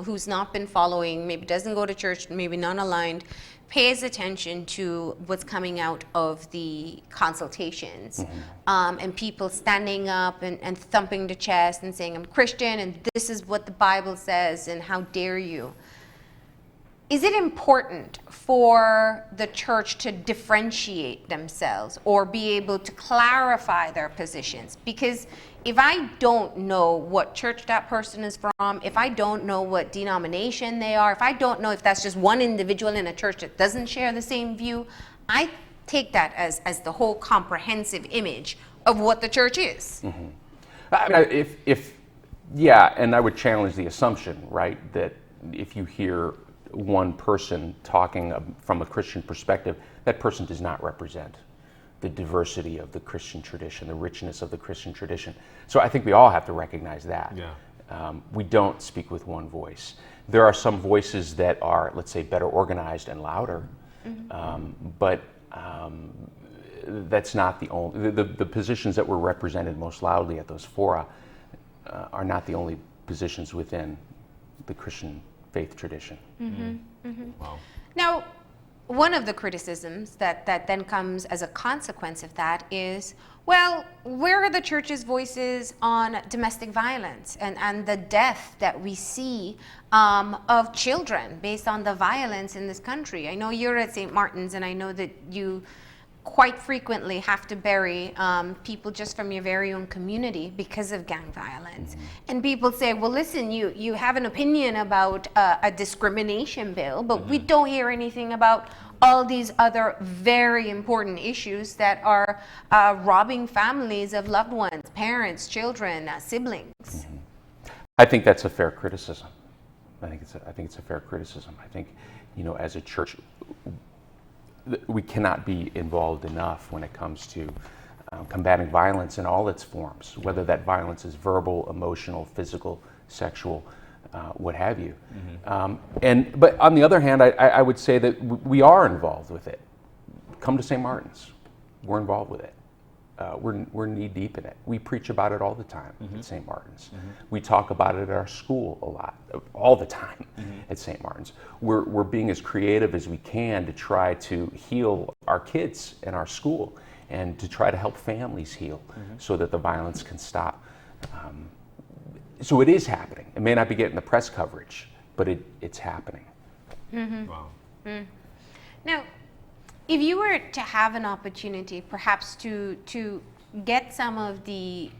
who's not been following, maybe doesn't go to church, maybe non-aligned, pays attention to what's coming out of the consultations, and people standing up and thumping the chest and saying, I'm Christian and this is what the Bible says and how dare you. Is it important for the church to differentiate themselves or be able to clarify their positions? Because if I don't know what church that person is from, if I don't know what denomination they are, if I don't know if that's just one individual in a church that doesn't share the same view, I take that as the whole comprehensive image of what the church is. I mean, and I would challenge the assumption, right, that if you hear one person talking from a Christian perspective, that person does not represent the diversity of the Christian tradition, the richness of the Christian tradition. So I think we all have to recognize that. We don't speak with one voice. There are some voices that are, let's say, better organized and louder, but that's not the only, the positions that were represented most loudly at those fora are not the only positions within the Christian faith tradition. Wow. Now, one of the criticisms that then comes as a consequence of that is, well, where are the church's voices on domestic violence and the death that we see of children based on the violence in this country? I know you're at St. Martin's, and I know that you quite frequently have to bury people just from your very own community because of gang violence. And people say, well, listen, you have an opinion about a discrimination bill, but we don't hear anything about all these other very important issues that are robbing families of loved ones, parents, children, siblings. I think that's a fair criticism. I think it's a fair criticism. I think, as a church, we cannot be involved enough when it comes to combating violence in all its forms, whether that violence is verbal, emotional, physical, sexual, what have you. But on the other hand, I would say that we are involved with it. Come to St. Martin's, we're involved with it. We're knee deep in it. We preach about it all the time at St. Martin's. We talk about it at our school a lot, all the time at St. Martin's. We're being as creative as we can to try to heal our kids in our school and to try to help families heal so that the violence can stop. So it is happening. It may not be getting the press coverage, but it's happening. Wow. Now, if you were to have an opportunity, perhaps to get some of the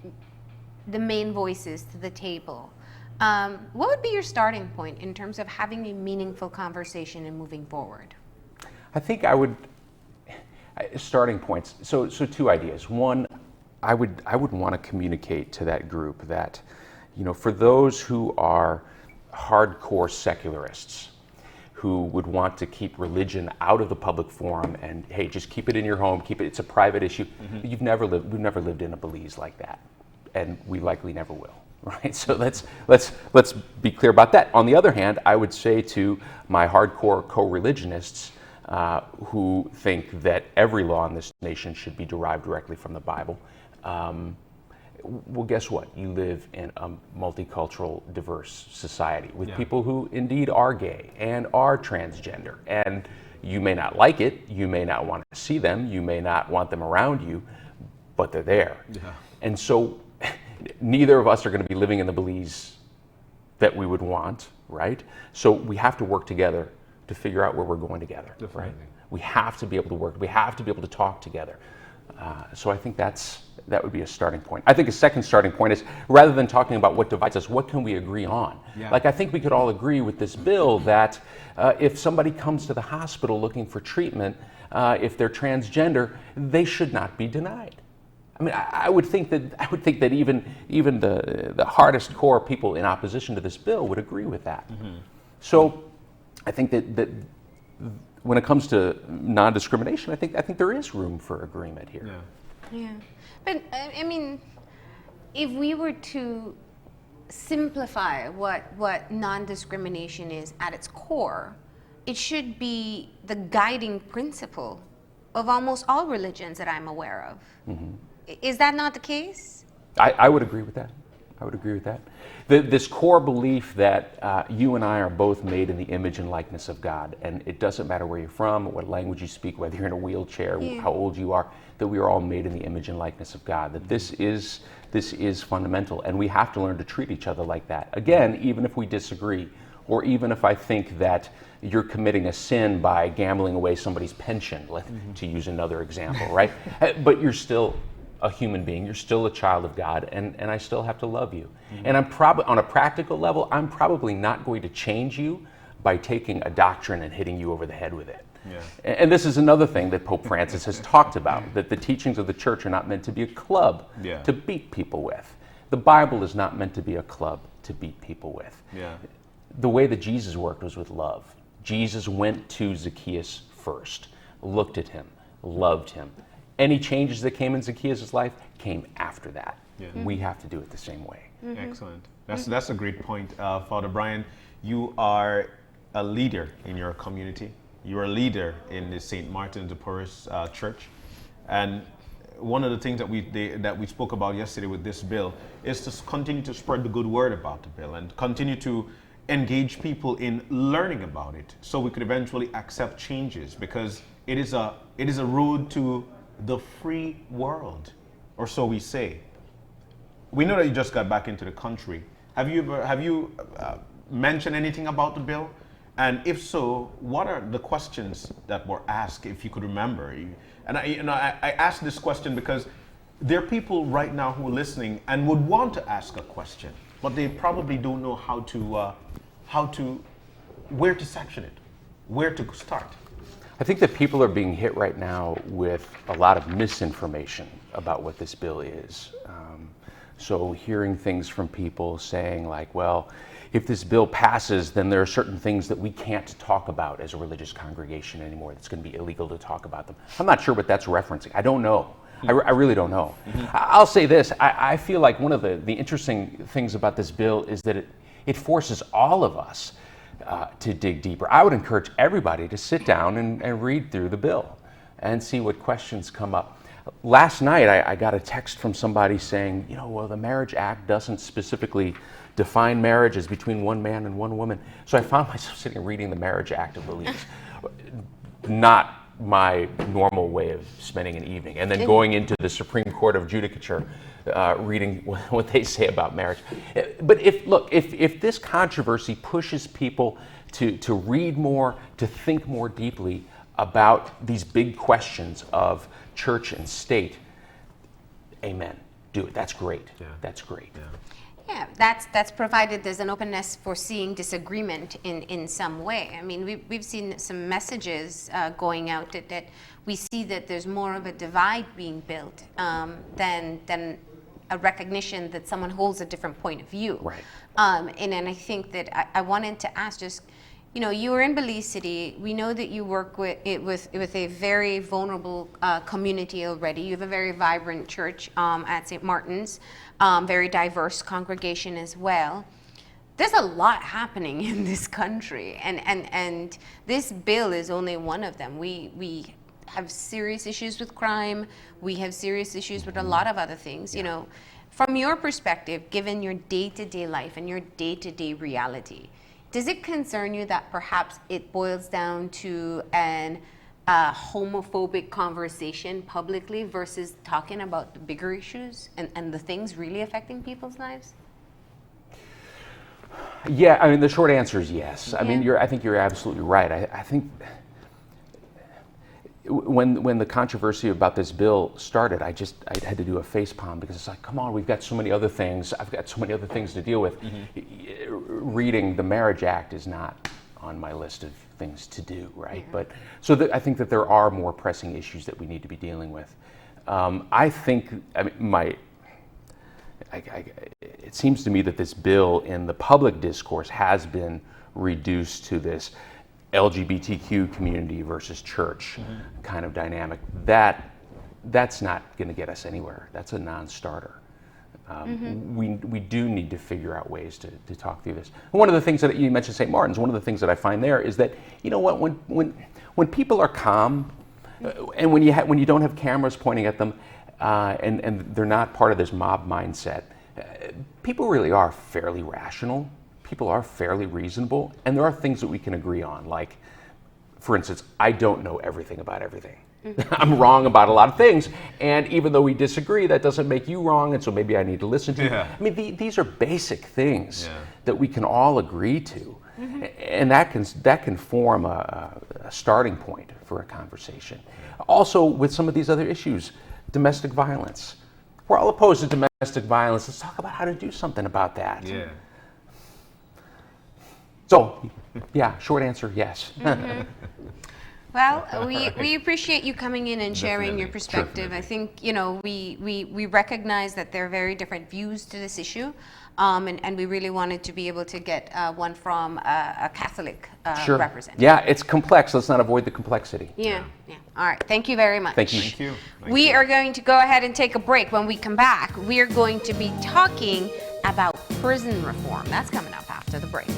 main voices to the table, what would be your starting point in terms of having a meaningful conversation and moving forward? I think I would, starting points, so two ideas. One, I would want to communicate to that group that, for those who are hardcore secularists, who would want to keep religion out of the public forum and, hey, just keep it in your home, it's a private issue. We've never lived in a Belize like that, and we likely never will, right? So let's be clear about that. On the other hand, I would say to my hardcore co-religionists who think that every law in this nation should be derived directly from the Bible, well, guess what? You live in a multicultural, diverse society with people who indeed are gay and are transgender. And you may not like it, you may not want to see them, you may not want them around you, but they're there. And so neither of us are going to be living in the Belize that we would want, right? So we have to work together to figure out where we're going together, right? We have to be able to work, we have to be able to talk together. So I think that would be a starting point. I think a second starting point is, rather than talking about what divides us, what can we agree on? Like, I think we could all agree with this bill that if somebody comes to the hospital looking for treatment, if they're transgender, they should not be denied. I mean, I would think that even the hardest core people in opposition to this bill would agree with that. So I think that when it comes to non-discrimination, I think there is room for agreement here. Yeah, but I mean, if we were to simplify what non-discrimination is at its core, it should be the guiding principle of almost all religions that I'm aware of. Is that not the case? I would agree with that. I would agree with that. This core belief that you and I are both made in the image and likeness of God, and it doesn't matter where you're from, what language you speak, whether you're in a wheelchair, how old you are, that we are all made in the image and likeness of God, that this is fundamental, and we have to learn to treat each other like that. Again, even if we disagree, or even if I think that you're committing a sin by gambling away somebody's pension, to use another example, right? But you're still a human being, you're still a child of God, and I still have to love you. And I'm probably, on a practical level, I'm probably not going to change you by taking a doctrine and hitting you over the head with it. And this is another thing that Pope Francis has talked about, that the teachings of the church are not meant to be a club to beat people with. The Bible is not meant to be a club to beat people with. The way that Jesus worked was with love. Jesus went to Zacchaeus first, looked at him, loved him. Any changes that came in Zacchaeus' life came after that. We have to do it the same way. Excellent. That's a great point. Father Brian, you are a leader in your community. You're a leader in the St. Martin de Porres Church. And one of the things that we spoke about yesterday with this bill is to continue to spread the good word about the bill and continue to engage people in learning about it so we could eventually accept changes, because it is a road to the free world, or so we say. We know that you just got back into the country. Have you mentioned anything about the bill? And if so, what are the questions that were asked, if you could remember? I ask this question because there are people right now who are listening and would want to ask a question, but they probably don't know where to section it, where to start. I think that people are being hit right now with a lot of misinformation about what this bill is. So hearing things from people saying like, well, if this bill passes, then there are certain things that we can't talk about as a religious congregation anymore. It's going to be illegal to talk about them. I'm not sure what that's referencing. I don't know. I really don't know. I'll say this. I feel like one of the interesting things about this bill is that it forces all of us to dig deeper. I would encourage everybody to sit down and read through the bill and see what questions come up. Last night, I got a text from somebody saying, well, the Marriage Act doesn't specifically define marriage as between one man and one woman. So I found myself sitting reading the Marriage Act of Belize. Not my normal way of spending an evening. And then going into the Supreme Court of Judicature, reading what they say about marriage. But if this controversy pushes people to read more, to think more deeply about these big questions of church and state, amen. Do it. That's great. Yeah. That's great. Yeah, that's provided there's an openness for seeing disagreement in some way. I mean, we've seen some messages going out that we see that there's more of a divide being built than a recognition that someone holds a different point of view. Right. And I think that I wanted to ask just, you were in Belize City. We know that you work with a very vulnerable community already. You have a very vibrant church at St. Martin's, very diverse congregation as well. There's a lot happening in this country, and this bill is only one of them. We have serious issues with crime. We have serious issues with a lot of other things. From your perspective, given your day-to-day life and your day-to-day reality, does it concern you that perhaps it boils down to an homophobic conversation publicly versus talking about the bigger issues and the things really affecting people's lives? Yeah, I mean, the short answer is yes. I mean, I think you're absolutely right. I think when the controversy about this bill started, I had to do a face palm because it's like, come on, we've got so many other things. I've got so many other things to deal with. Reading the Marriage Act is not on my list of things to do, right? But so I think that there are more pressing issues that we need to be dealing with. I think, it seems to me that this bill in the public discourse has been reduced to this LGBTQ community versus church kind of dynamic. That's not going to get us anywhere. That's a non-starter. We do need to figure out ways to talk through this. And one of the things that you mentioned, St. Martin's, one of the things that I find there is that, when people are calm, and when you don't have cameras pointing at them, and they're not part of this mob mindset, people really are fairly rational. People are fairly reasonable, and there are things that we can agree on. Like, for instance, I don't know everything about everything. I'm wrong about a lot of things, and even though we disagree, that doesn't make you wrong, and so maybe I need to listen to you. I mean, these are basic things that we can all agree to, and that can form a starting point for a conversation. Also, with some of these other issues, domestic violence. We're all opposed to domestic violence. Let's talk about how to do something about that. Yeah. So, short answer, yes. Well, we appreciate you coming in and sharing your perspective. I think, we recognize that there are very different views to this issue, and we really wanted to be able to get one from a Catholic representative. Yeah, it's complex. Let's not avoid the complexity. Yeah. All right. Thank you very much. Thank you. Thank you. We are going to go ahead and take a break. When we come back, we are going to be talking about prison reform. That's coming up after the break.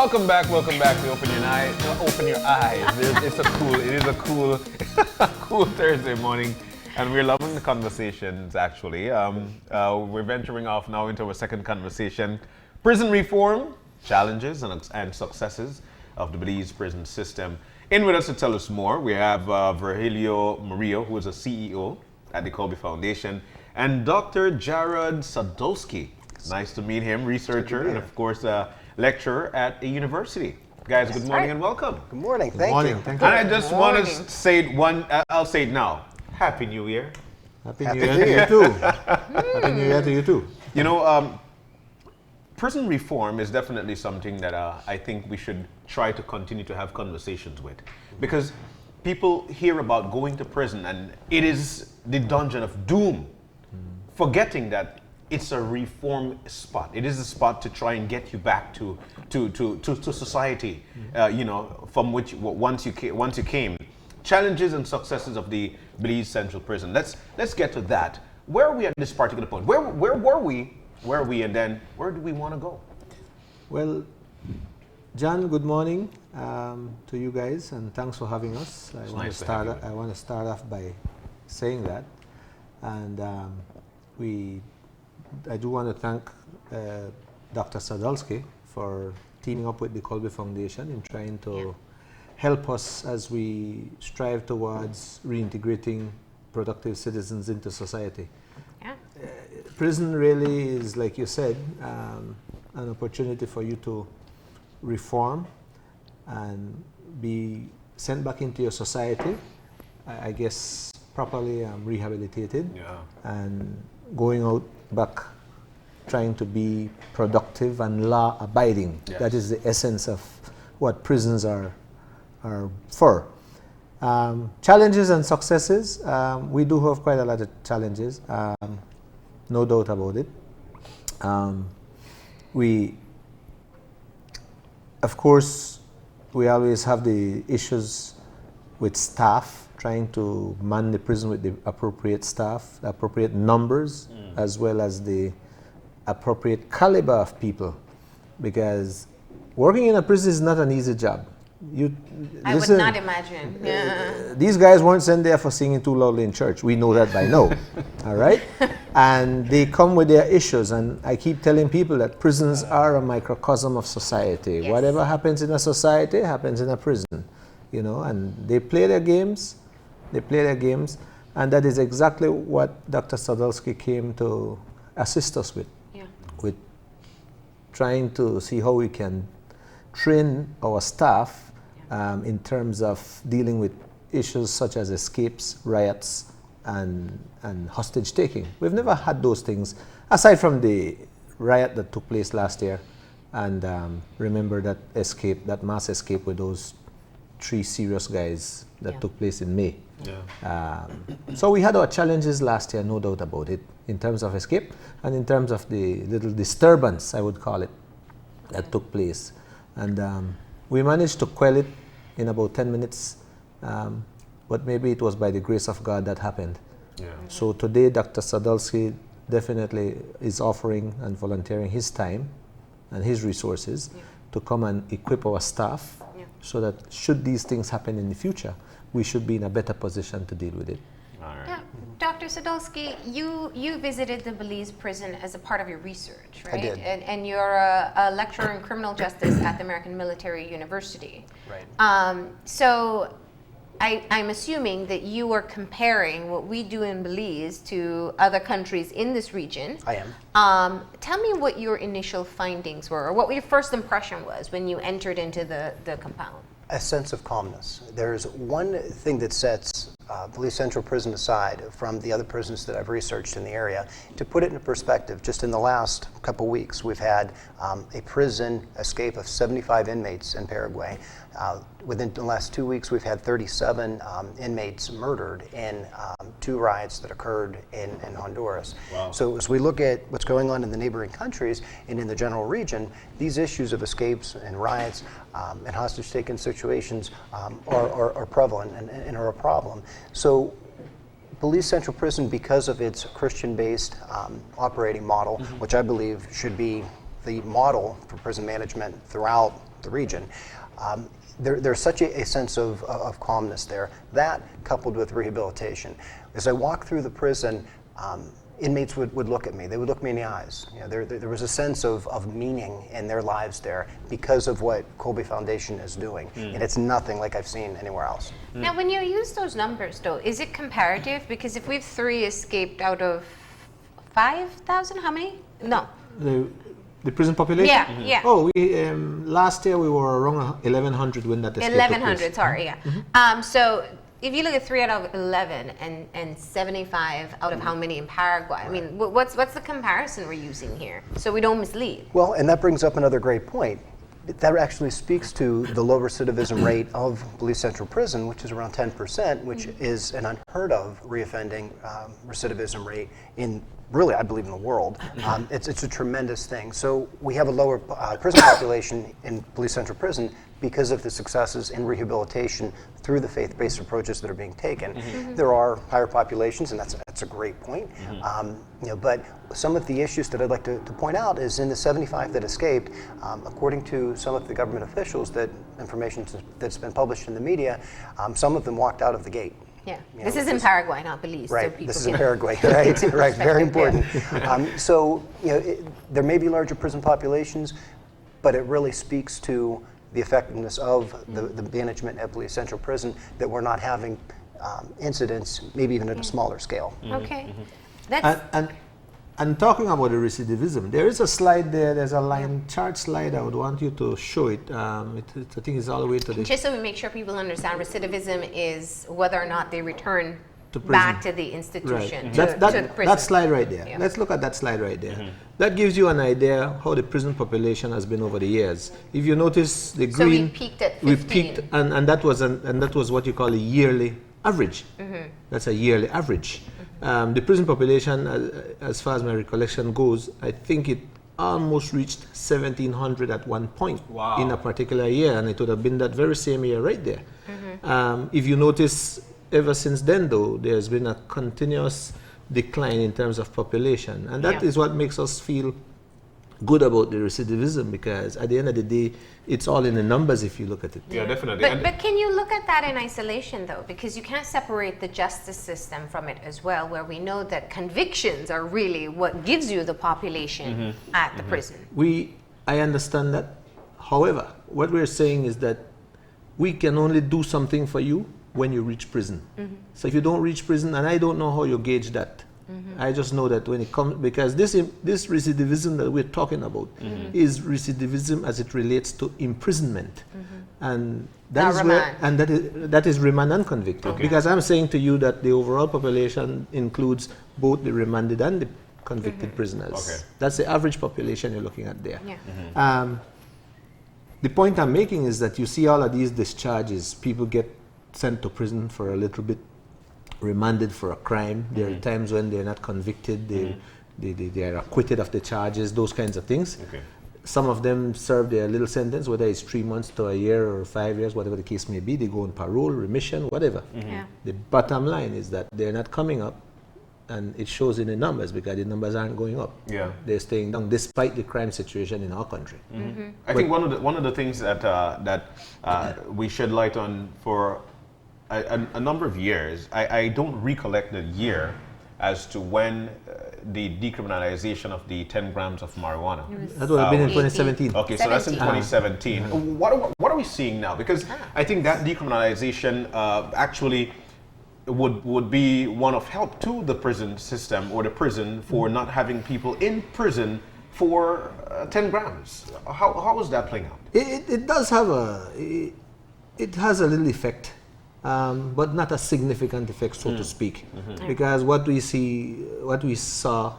Welcome back. To Open Your Eyes. Open Your Eyes. It is a cool, cool Thursday morning, and we're loving the conversations. Actually, we're venturing off now into our second conversation: prison reform, challenges and successes of the Belize prison system. In with us to tell us more, we have Virgilio Murillo, who is a CEO at the Colby Foundation, and Dr. Jared Sadowski. Nice to meet him, researcher, and of course, lecturer at a university. Guys, good morning and welcome. Good morning. Thank you. And I just want to say I'll say it now. Happy New Year. Happy New Year to you too. Happy New Year to you too. You know, prison reform is definitely something that I think we should try to continue to have conversations with. Because people hear about going to prison and it is the dungeon of doom, forgetting that it's a reform spot. It is a spot to try and get you back to society, you know, from which once you came. Challenges and successes of the Belize Central Prison. Let's get to that. Where are we at this particular point? Where were we? Where are we, and then where do we want to go? Well, John, good morning to you guys, and thanks for having us. I want to start off by saying that, and I do want to thank Dr. Sadowski for teaming up with the Colby Foundation in trying to help us as we strive towards reintegrating productive citizens into society. Yeah. Prison really is, like you said, an opportunity for you to reform and be sent back into your society, I guess properly rehabilitated, and going out back trying to be productive and law abiding. Yes. That is the essence of what prisons are for. Challenges and successes, we do have quite a lot of challenges, no doubt about it. Of course, we always have the issues with staff, trying to man the prison with the appropriate staff, the appropriate numbers, as well as the appropriate caliber of people, because working in a prison is not an easy job. I would not imagine. Yeah. These guys weren't sent there for singing too loudly in church. We know that by now. All right? And they come with their issues. And I keep telling people that prisons are a microcosm of society. Yes. Whatever happens in a society happens in a prison. You know, and they play their games. And that is exactly what Dr. Sadowski came to assist us with. Yeah. With trying to see how we can train our staff in terms of dealing with issues such as escapes, riots, and hostage taking. We've never had those things, aside from the riot that took place last year. And remember that escape, that mass escape with those 3 serious guys that took place in May. Yeah. So we had our challenges last year, no doubt about it, in terms of escape and in terms of the little disturbance, I would call it, that took place. And we managed to quell it in about 10 minutes, but maybe it was by the grace of God that happened. Yeah. So today, Dr. Sadowski definitely is offering and volunteering his time and his resources to come and equip our staff so that should these things happen in the future, we should be in a better position to deal with it. All right. Yeah. Dr. Sadowski, you visited the Belize prison as a part of your research, right? I did. And you're a lecturer in criminal justice at the American Military University. Right. So I'm assuming that you are comparing what we do in Belize to other countries in this region. I am. Tell me what your initial findings were, or what your first impression was when you entered into the compound. A sense of calmness. There's one thing that sets Belize Central Prison aside from the other prisons that I've researched in the area. To put it in perspective, just in the last couple weeks, we've had a prison escape of 75 inmates in Paraguay. Within the last 2 weeks, we've had 37 inmates murdered in 2 riots that occurred in Honduras. Wow. So as we look at what's going on in the neighboring countries and in the general region, these issues of escapes and riots and hostage-taking situations are prevalent and are a problem. So Belize Central Prison, because of its Christian-based operating model, which I believe should be the model for prison management throughout the region. There's such a sense of calmness there. That coupled with rehabilitation. As I walk through the prison, inmates would look at me. They would look me in the eyes. You know, there was a sense of meaning in their lives there because of what Kolbe Foundation is doing. And it's nothing like I've seen anywhere else. Now, when you use those numbers, though, is it comparative? Because if we have 3 escaped out of 5,000, how many? No. The prison population? Yeah, yeah. Oh, we last year we were around 1,100 when that escape took place. 1,100, sorry, yeah. So if you look at 3 out of 11 and 75 out of how many in Paraguay, I mean, what's the comparison we're using here so we don't mislead? Well, and that brings up another great point. That actually speaks to the low recidivism rate of Belize Central Prison, which is around 10%, which is an unheard of reoffending recidivism rate in, really, I believe, in the world. It's a tremendous thing. So we have a lower prison population in Belize Central Prison because of the successes in rehabilitation through the faith-based approaches that are being taken. There are higher populations, and that's a great point. You know, but some of the issues that I'd like to point out is in the 75 that escaped, according to some of the government officials, that information that's been published in the media, some of them walked out of the gate. Yeah, You this know, is in Paraguay, not Belize. so Right, people this is in can- Paraguay, right, right, very important. Yeah. So, you know, there may be larger prison populations, but it really speaks to the effectiveness of the management at Belize Central Prison that we're not having incidents, maybe even at a smaller scale. Okay. That's, And talking about the recidivism, there is a slide there, there's a line chart slide, I would want you to show it. I think it's all the way to the... just so we make sure people understand, recidivism is whether or not they return To back prison. to the institution, Right. to the prison. That slide right there. Yeah. Let's look at that slide right there. That gives you an idea how the prison population has been over the years. If you notice the So we green, peaked at we 15. peaked, and that was what you call a yearly average. That's a yearly average. The prison population, as far as my recollection goes, I think it almost reached 1,700 at one point in a particular year, and it would have been that very same year right there. If you notice, ever since then, though, there's been a continuous decline in terms of population, and that is what makes us feel good about the recidivism, because at the end of the day, it's all in the numbers if you look at it. Yeah, definitely. But can you look at that in isolation, though? Because you can't separate the justice system from it as well, where we know that convictions are really what gives you the population at the prison. I understand that. However, what we're saying is that we can only do something for you when you reach prison. So if you don't reach prison, and I don't know how you gauge that, I just know that when it comes, because this recidivism that we're talking about is recidivism as it relates to imprisonment, and that is where, and that is remand and convicted. Because I'm saying to you that the overall population includes both the remanded and the convicted prisoners. That's the average population you're looking at there. The point I'm making is that you see all of these discharges, people get sent to prison for a little bit, remanded for a crime. There are times when they're not convicted, they are acquitted of the charges, those kinds of things. Some of them serve their little sentence, whether it's 3 months to a year or 5 years, whatever the case may be. They go on parole, remission, whatever. The bottom line is that they're not coming up, and it shows in the numbers because the numbers aren't going up. They're staying down despite the crime situation in our country. I think one of the things that we shed light on for a number of years, I don't recollect the year as to when the decriminalization of the 10 grams of marijuana. That would have been in 2017. Okay, so that's in 2017. What are we seeing now? Because I think that decriminalization actually would be one of help to the prison system or the prison for not having people in prison for 10 grams. How is that playing out? It does have it has a little effect, but not a significant effect, so to speak, because what we saw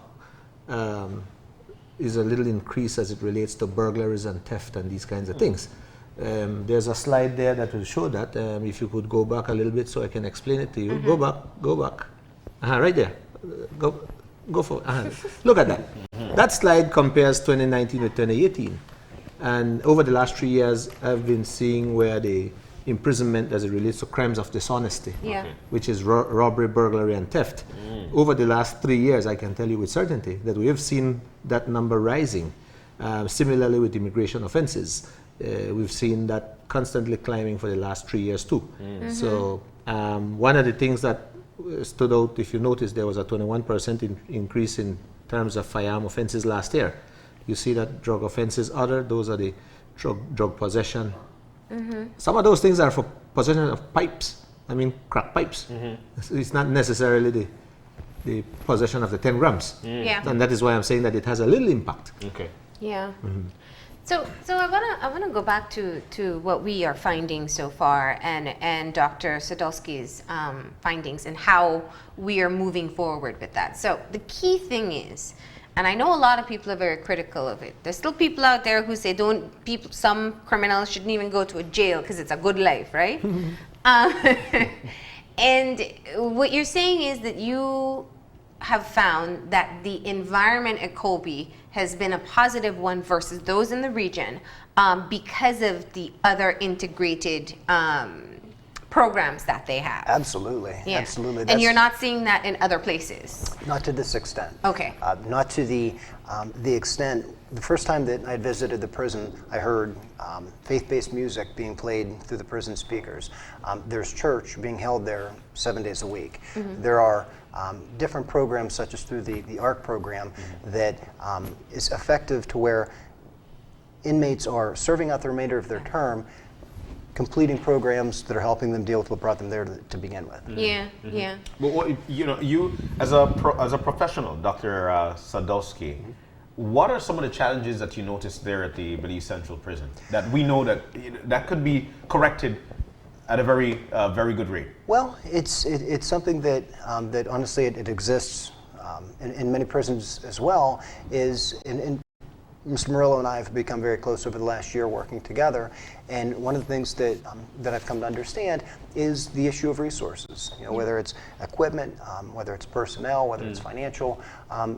is a little increase as it relates to burglaries and theft and these kinds of things. There's a slide there that will show that. If you could go back a little bit so I can explain it to you. Go back. Right there. Go for it. Look at that. That slide compares 2019 with 2018. And over the last 3 years, I've been seeing where the imprisonment as it relates to crimes of dishonesty, which is robbery, burglary, and theft. Over the last 3 years, I can tell you with certainty that we have seen that number rising. Similarly with immigration offenses. we've seen that constantly climbing for the last 3 years too. So one of the things that stood out, if you notice, there was a 21% increase in terms of firearm offenses last year. You see that drug offenses, those are the drug possession. Some of those things are for possession of pipes. I mean, crack pipes. It's not necessarily the possession of the 10 grams. Yeah. And that is why I'm saying that it has a little impact. Okay. Yeah. So I wanna go back to what we are finding so far, and Dr. Sadowski's findings, and how we are moving forward with that. So the key thing is, and I know a lot of people are very critical of it. There's still people out there who say some criminals shouldn't even go to a jail because it's a good life, right? And what you're saying is that you have found that the environment at Colby has been a positive one versus those in the region because of the other integrated programs that they have. Absolutely, Yeah. absolutely. And you're not seeing that in other places. Not to this extent. Okay. Not to the extent. The first time that I visited the prison, I heard faith-based music being played through the prison speakers. There's church being held there 7 days a week. There are different programs, such as through the ARC program, that is effective to where inmates are serving out the remainder of their term, completing programs that are helping them deal with what brought them there to begin with. Yeah, yeah. But what, you as a professional, Dr. Sadowski, what are some of the challenges that you noticed there at the Belize Central Prison that we know that could be corrected at a very good rate? Well, it's something that that honestly it exists in many prisons as well. Mr. Murillo and I have become very close over the last year working together, and one of the things that I've come to understand is the issue of resources. You know, whether it's equipment, whether it's personnel, whether it's financial,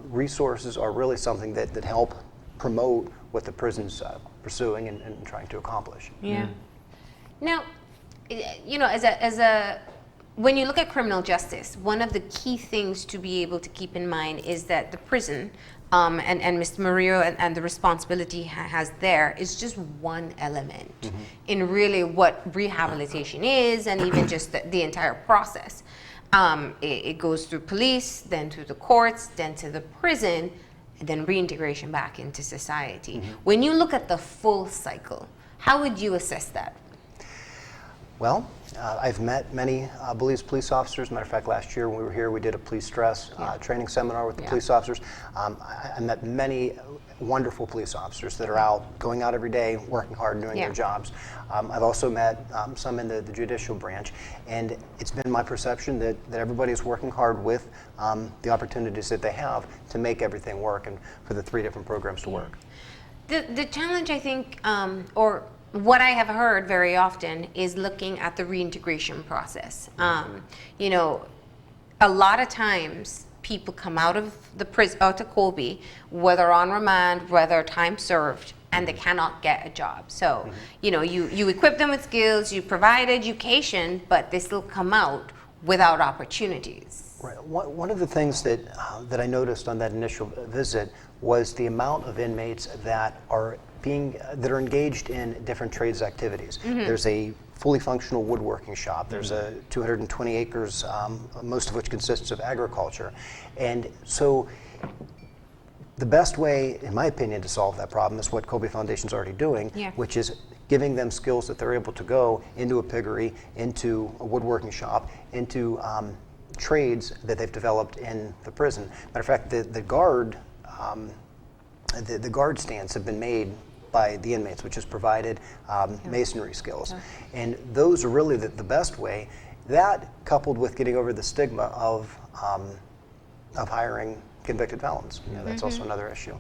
resources are really something that help promote what the prison's pursuing and trying to accomplish. Yeah. Now, you know, when you look at criminal justice, one of the key things to be able to keep in mind is that the prison, and Mr. Murillo and the responsibility has there is just one element in really what rehabilitation is, and even just the entire process. It goes through police, then through the courts, then to the prison, and then reintegration back into society. When you look at the full cycle, how would you assess that? Well, I've met many Belize police officers. Matter of fact, last year when we were here, we did a police stress training seminar with the police officers. I met many wonderful police officers that are going out every day, working hard, doing their jobs. I've also met some in the judicial branch, and it's been my perception that everybody is working hard with the opportunities that they have to make everything work and for the 3 different programs to work. The challenge, I think, or what I have heard very often is looking at the reintegration process. You know, a lot of times people come out of the prison, out to Colby, whether on remand, whether time served, and they cannot get a job. So, you know, you equip them with skills, you provide education, but they still come out without opportunities. Right. One of the things that I noticed on that initial visit was the amount of inmates that are engaged in different trades activities. There's a fully functional woodworking shop. There's a 220 acres, most of which consists of agriculture. And so the best way, in my opinion, to solve that problem is what Colby Foundation's already doing, which is giving them skills that they're able to go into a piggery, into a woodworking shop, into trades that they've developed in the prison. Matter of fact, the guard stands have been made by the inmates, which has provided masonry skills. And those are really the best way. That, coupled with getting over the stigma of hiring convicted felons, you know, that's also another issue.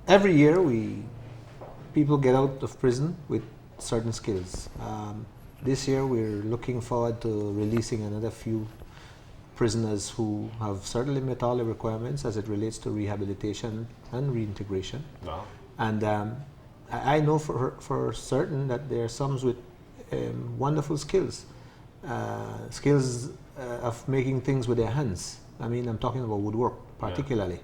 Every year, people get out of prison with certain skills. This year, we're looking forward to releasing another few prisoners who have certainly met all the requirements as it relates to rehabilitation and reintegration. Wow. And I know for certain that there are some with wonderful skills, of making things with their hands. I mean, I'm talking about woodwork particularly.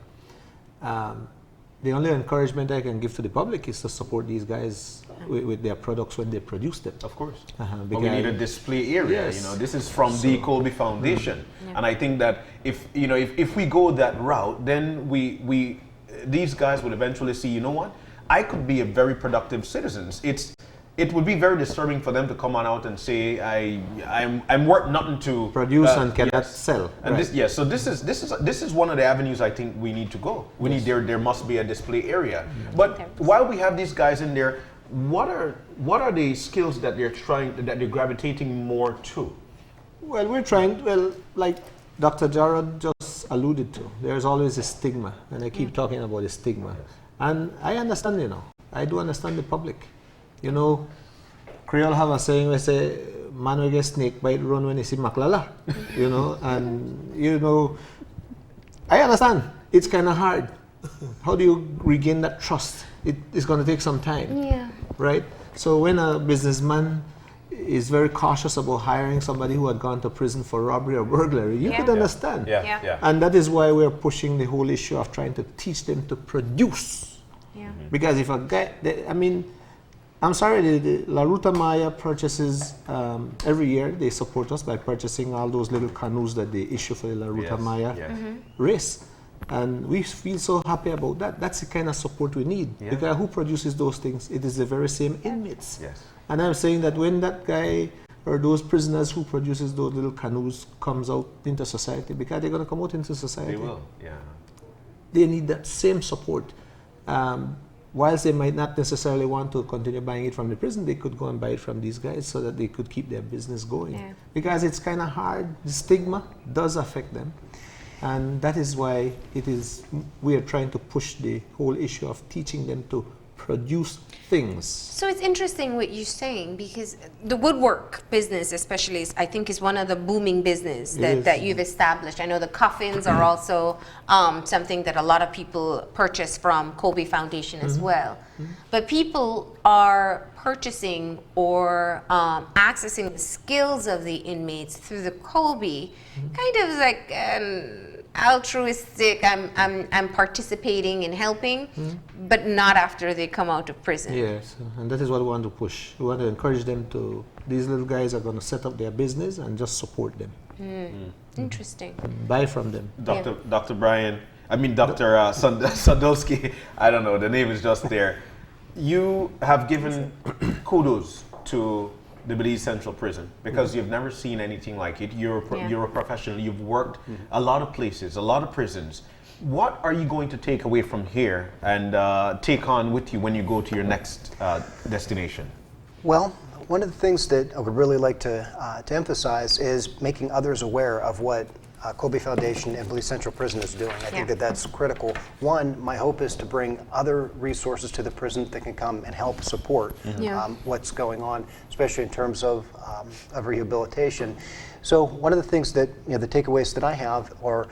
the only encouragement I can give to the public is to support these guys with their products when they produce them. Of course. Because But we need a display area. Yes. You know, this is from the Colby Foundation, and I think that if we go that route, then we these guys will eventually see. You know what? I could be a very productive citizen. It would be very disturbing for them to come on out and say I'm worth nothing to produce and cannot yes. sell. And Right. so this is one of the avenues I think we need to go. We need there must be a display area. But while we have these guys in there, what are the skills that they're gravitating more to? Well, like Dr. Jarrod just alluded to, there's always a stigma, and I keep talking about the stigma. And I understand, I do understand the public. Creole have a saying where say, man will get snake bite run when they see maklala, and I understand. It's kind of hard. How do you regain that trust? It's going to take some time. Yeah. Right? So when a businessman is very cautious about hiring somebody who had gone to prison for robbery or burglary, you could understand. Yeah. And that is why we're pushing the whole issue of trying to teach them to produce. Yeah. Because if a guy, I'm sorry, the La Ruta Maya purchases every year. They support us by purchasing all those little canoes that they issue for the La Ruta Maya race. And we feel so happy about that. That's the kind of support we need. Yeah. The guy who produces those things, it is the very same inmates. Yes. And I'm saying that when that guy or those prisoners who produces those little canoes comes out into society, because they're going to come out into society. They will. Yeah. They need that same support. Whilst they might not necessarily want to continue buying it from the prison, they could go and buy it from these guys so that they could keep their business going. Yeah. Because it's kind of hard. The stigma does affect them. And that is why we are trying to push the whole issue of teaching them to produce things. So it's interesting what you're saying, because the woodwork business especially I think is one of the booming business that you've established. I know the coffins are also something that a lot of people purchase from Colby Foundation as well. But people are purchasing or accessing the skills of the inmates through the Colby, kind of like altruistic, I'm participating in helping, but not after they come out of prison. Yes, and that is what we want to push. We want to encourage them to, these little guys are going to set up their business and just support them. Interesting. Buy from them. Dr. Brian, Dr. Sadowski, I don't know, the name is just there. You have given kudos to the Belize Central Prison because you've never seen anything like it. You're a professional. You've worked a lot of places, a lot of prisons. What are you going to take away from here and take on with you when you go to your next destination? Well, one of the things that I would really like to emphasize is making others aware of what Colby Foundation and Belize Central Prison is doing. I think that that's critical. One, my hope is to bring other resources to the prison that can come and help support what's going on, especially in terms of rehabilitation. So one of the things that, the takeaways that I have are,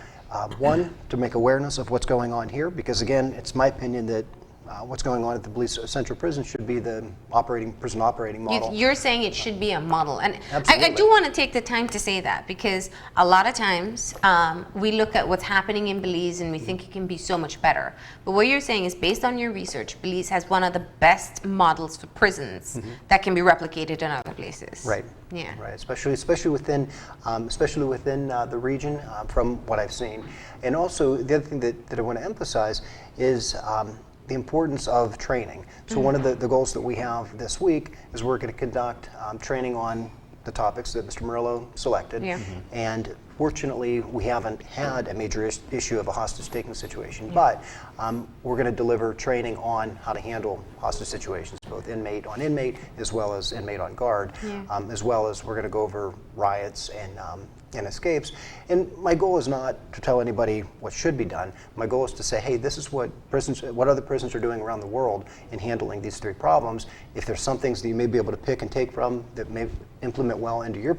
one, to make awareness of what's going on here, because again, it's my opinion that what's going on at the Belize Central Prison should be the prison operating model. You're saying it should be a model. And Absolutely. I do want to take the time to say that, because a lot of times we look at what's happening in Belize and we think it can be so much better. But what you're saying is, based on your research, Belize has one of the best models for prisons that can be replicated in other places. Right. Yeah. Right. Especially within the region, from what I've seen. And also, the other thing that I want to emphasize is the importance of training. So one of the goals that we have this week is we're going to conduct training on the topics that Mr. Murillo selected. Yeah. And fortunately, we haven't had a major issue of a hostage-taking situation, but we're going to deliver training on how to handle hostage situations, both inmate on inmate as well as inmate on guard, as well as we're going to go over riots and escapes. And my goal is not to tell anybody what should be done. My goal is to say, hey, this is what other prisons are doing around the world in handling these three problems. If there's some things that you may be able to pick and take from that may implement well into your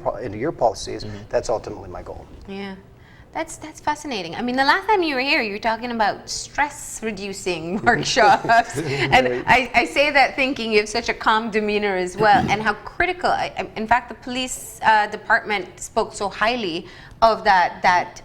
policies, that's ultimately my goal. Yeah. That's fascinating. I mean, the last time you were here, you were talking about stress-reducing workshops. And I say that thinking you have such a calm demeanor as well, and how critical. In fact, the police department spoke so highly of that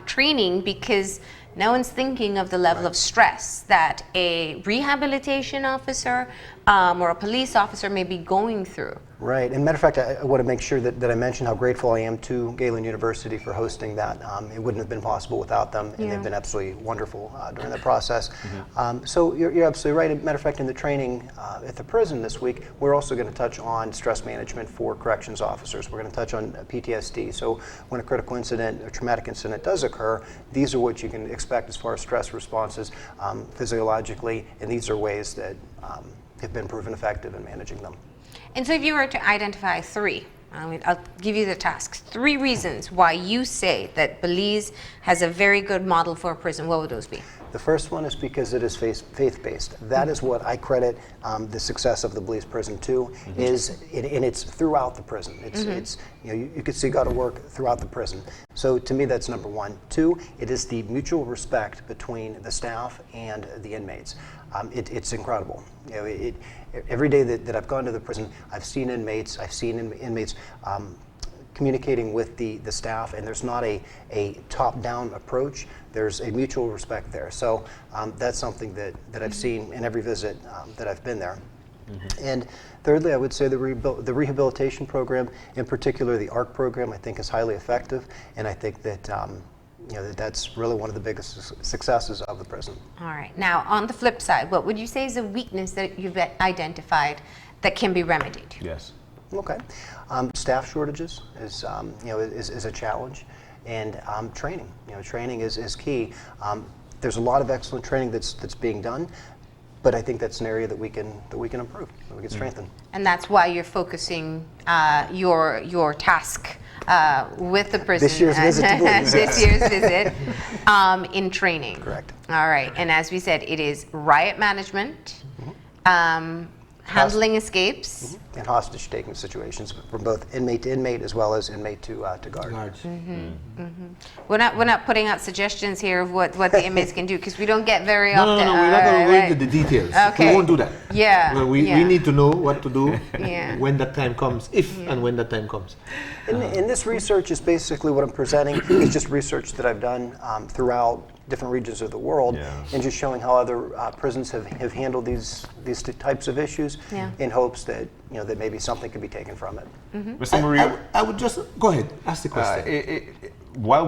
training, because No one's thinking of the level of stress that a rehabilitation officer or a police officer may be going through. Right, and matter of fact, I want to make sure that I mention how grateful I am to Galen University for hosting that. It wouldn't have been possible without them, and they've been absolutely wonderful during the process. So you're absolutely right. Matter of fact, in the training at the prison this week, we're also going to touch on stress management for corrections officers. We're going to touch on PTSD. So when a critical incident, a traumatic incident does occur, these are what you can expect as far as stress responses physiologically, and these are ways that have been proven effective in managing them. And so if you were to identify three, I'll give you the tasks, 3 reasons why you say that Belize has a very good model for a prison, what would those be? The first one is because it is faith-based. That is what I credit the success of the Belize prison to, and it's throughout the prison. It's you could see God at work throughout the prison. So to me, that's number 1. 2, it is the mutual respect between the staff and the inmates. It's incredible. Every day that I've gone to the prison, I've seen inmates communicating with the staff, and there's not a top-down approach. There's a mutual respect there. So that's something that I've seen in every visit that I've been there. And thirdly, I would say the rehabilitation program, in particular the ARC program, I think is highly effective, and I think that that's really one of the biggest successes of the prison. All right. Now, on the flip side, what would you say is a weakness that you've identified that can be remedied? Yes. Okay. Staff shortages is a challenge, and training. Training is key. There's a lot of excellent training that's being done, but I think that's an area that we can improve, that we can strengthen. And that's why you're focusing your task with the prison. This year's visit to Belize. This year's visit in training. Correct. All right. And as we said, it is riot management, handling escapes, and hostage-taking situations from both inmate to inmate as well as inmate to guard. We're not putting out suggestions here of what the inmates can do, because we don't get very often. No, we're not going to go into the details. Okay. We won't do that. Yeah. Well, we need to know what to do when that time comes, and when that time comes. And this research is basically what I'm presenting is just research that I've done throughout different regions of the world, and just showing how other prisons have handled these types of issues in hopes that that maybe something could be taken from it. Mr. Murillo, I would just go ahead, ask the question. while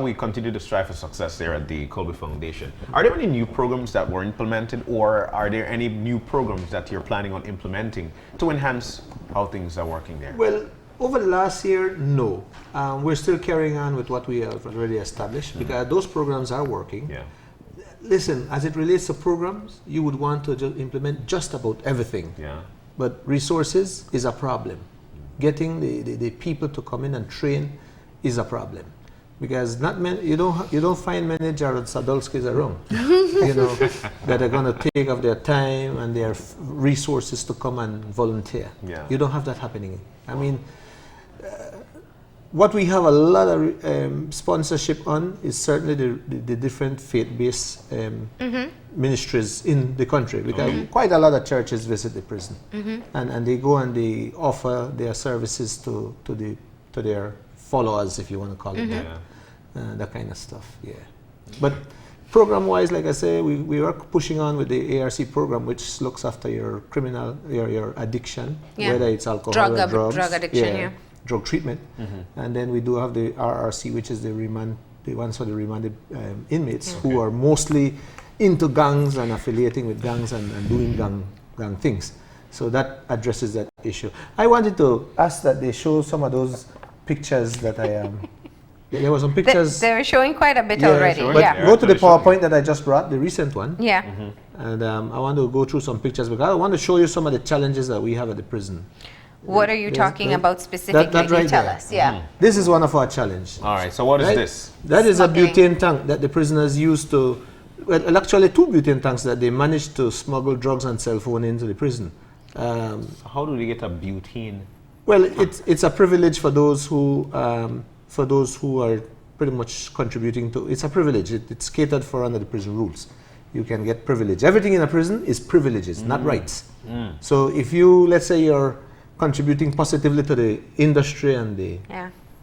we continue to strive for success there at the Colby Foundation, are there any new programs that were implemented, or are there any new programs that you're planning on implementing to enhance how things are working there? Well, over the last year, no. We're still carrying on with what we have already established, because those programs are working. Yeah. Listen, as it relates to programs, you would want to implement just about everything. Yeah. But resources is a problem. Getting the people to come in and train is a problem, because you don't find many Jared Sadolskis around, that are going to take of their time and their resources to come and volunteer. Yeah. You don't have that happening. I mean, what we have a lot of sponsorship on is certainly the different faith-based ministries in the country, because quite a lot of churches visit the prison, and they go and they offer their services to their followers, if you want to call it that, that kind of stuff. Yeah, but program-wise, like I say, we are pushing on with the ARC program, which looks after your your addiction, whether it's alcohol or drugs, drug addiction, drug treatment, and then we do have the RRC, which is the ones for the remanded inmates who are mostly into gangs and affiliating with gangs and doing gang things. So that addresses that issue. I wanted to ask that they show some of those pictures that I there were some pictures. They're showing quite a bit already. But go to the PowerPoint that I just brought, the recent one. Yeah. And I want to go through some pictures, because I want to show you some of the challenges that we have at the prison. What are you talking about specifically? That right tell there. us. Yeah. This is one of our challenges. All right. So what is this? That is a Smuggling. butane tank that the prisoners use to, well, actually 2 butane tanks that they managed to smuggle drugs and cell phone into the prison. So how do they get a butane? Well, it's a privilege for those who are pretty much contributing to. It's a privilege. It's catered for under the prison rules. You can get privilege. Everything in a prison is privileges, not rights. So if you, let's say, you're contributing positively to the industry and the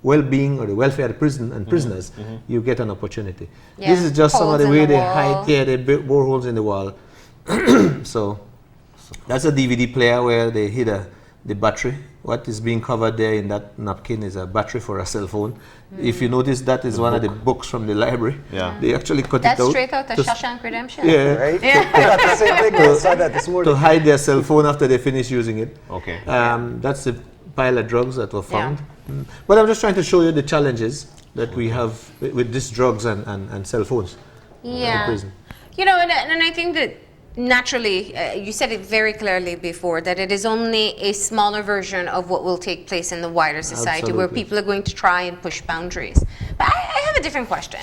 well-being or the welfare of the prison and prisoners, you get an opportunity. Yeah. This is just some of Holes the in way the they wall. hide. Yeah, they bore holes in the wall. So that's a DVD player where they hid the battery. What is being covered there in that napkin is a battery for a cell phone. If you notice, that is one of the books from the library. Yeah. They actually cut That's it out. straight out of to- Shawshank Redemption. Yeah, Right? I thought the same thing. I saw that this morning. to hide their cell phone after they finish using it. Okay. That's the pile of drugs that were found. But I'm just trying to show you the challenges that we have with these drugs and cell phones in Yeah. prison. You know, and I think that naturally, you said it very clearly before, that it is only a smaller version of what will take place in the wider society where Absolutely. people are going to try and push boundaries. But I have a different question.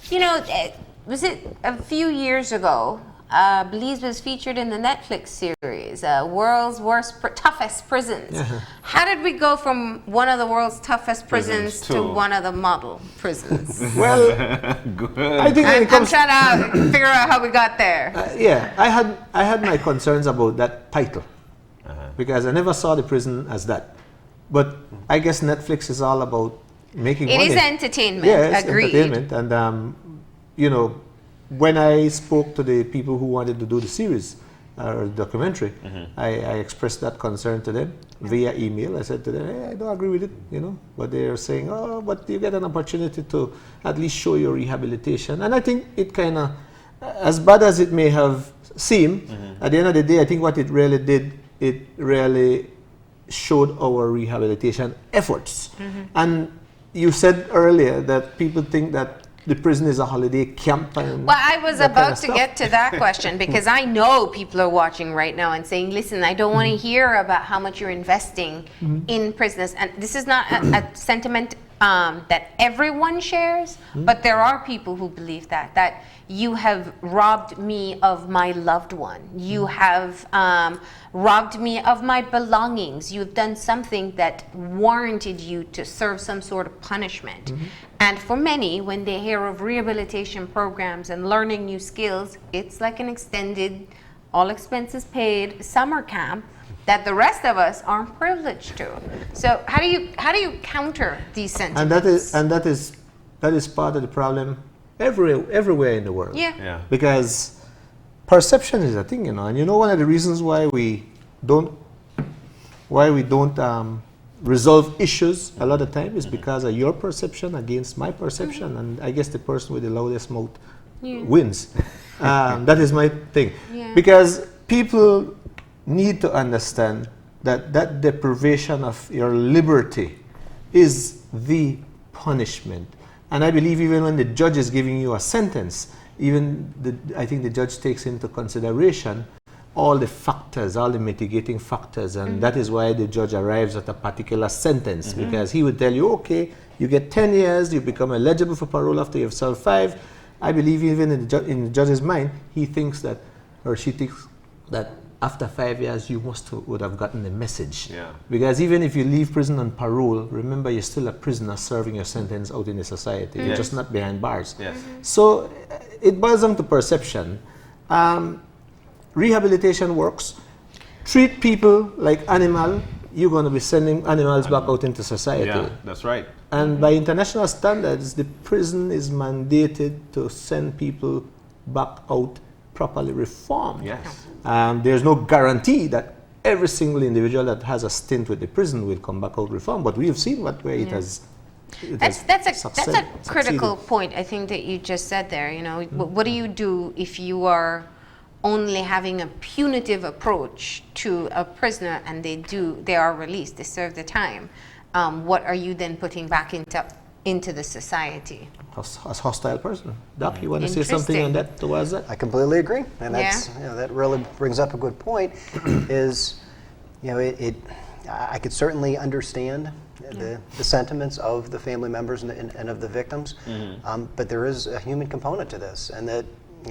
You know, was it a few years ago, Belize was featured in the Netflix series, World's Toughest Prisons. How did we go from one of the world's toughest prisons to to- one of the model prisons? Well, Good. I think when I'm it comes, trying to figure out how we got there. yeah, I had my concerns about that title because I never saw the prison as that. But I guess Netflix is all about making It money. is entertainment, Yes, agreed. entertainment. And you know, when I spoke to the people who wanted to do the series or documentary, I expressed that concern to them via email. I said to them, hey, I don't agree with it, you know. But they're saying, oh, but you get an opportunity to at least show your rehabilitation. And I think it kind of, as bad as it may have seemed, at the end of the day, I think what it really did, it really showed our rehabilitation efforts. And you said earlier that people think that the prison is a holiday camp. And Well, I was that kind about of to stuff. get to that question because I know people are watching right now and saying, listen, I don't want to hear about how much you're investing in prisoners. And this is not a sentiment that everyone shares, but there are people who believe that you have robbed me of my loved one. You have robbed me of my belongings. You've done something that warranted you to serve some sort of punishment. And for many, when they hear of rehabilitation programs and learning new skills, it's like an extended, all expenses paid summer camp that the rest of us aren't privileged to. So how do you counter these sentiments? And that is part of the problem everywhere in the world. Yeah. Yeah. Because perception is a thing, you know, and you know one of the reasons why we don't resolve issues a lot of time is because of your perception against my perception, and I guess the person with the loudest mouth wins. That is my thing. Yeah. Because people need to understand that deprivation of your liberty is the punishment. And I believe even when the judge is giving you a sentence, I think the judge takes into consideration all the factors, all the mitigating factors, and that is why the judge arrives at a particular sentence, because he would tell you, okay, you get 10 years, you become eligible for parole after you've served 5. I believe even in the judge's mind, he thinks that, or she thinks that after 5 years, you would have gotten the message. Yeah. Because even if you leave prison on parole, remember you're still a prisoner serving your sentence out in the society. You're just not behind bars. Yes. So it boils down to perception. Rehabilitation works. Treat people like animal. You're going to be sending animals back out into society. Yeah, that's right. And by international standards, the prison is mandated to send people back out properly reformed. Yes. There's no guarantee that every single individual that has a stint with the prison will come back out reformed, but we have seen where it has. That's a critical point, I think, that you just said there. You know, what do you do if you are only having a punitive approach to a prisoner and they are released, they serve the time? What are you then putting back into the society? As hostile person. Doc, you want to say something on that towards that? I completely agree, and that's that really brings up a good point. Is I could certainly understand the sentiments of the family members and of the victims, but there is a human component to this, and that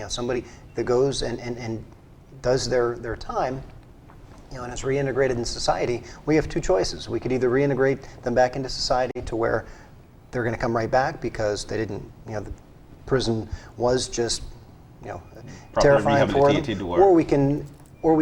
somebody that goes and does their time, and is reintegrated in society. We have two choices. We could either reintegrate them back into society to where they're going to come right back because they didn't, the prison was just, terrifying for them, or we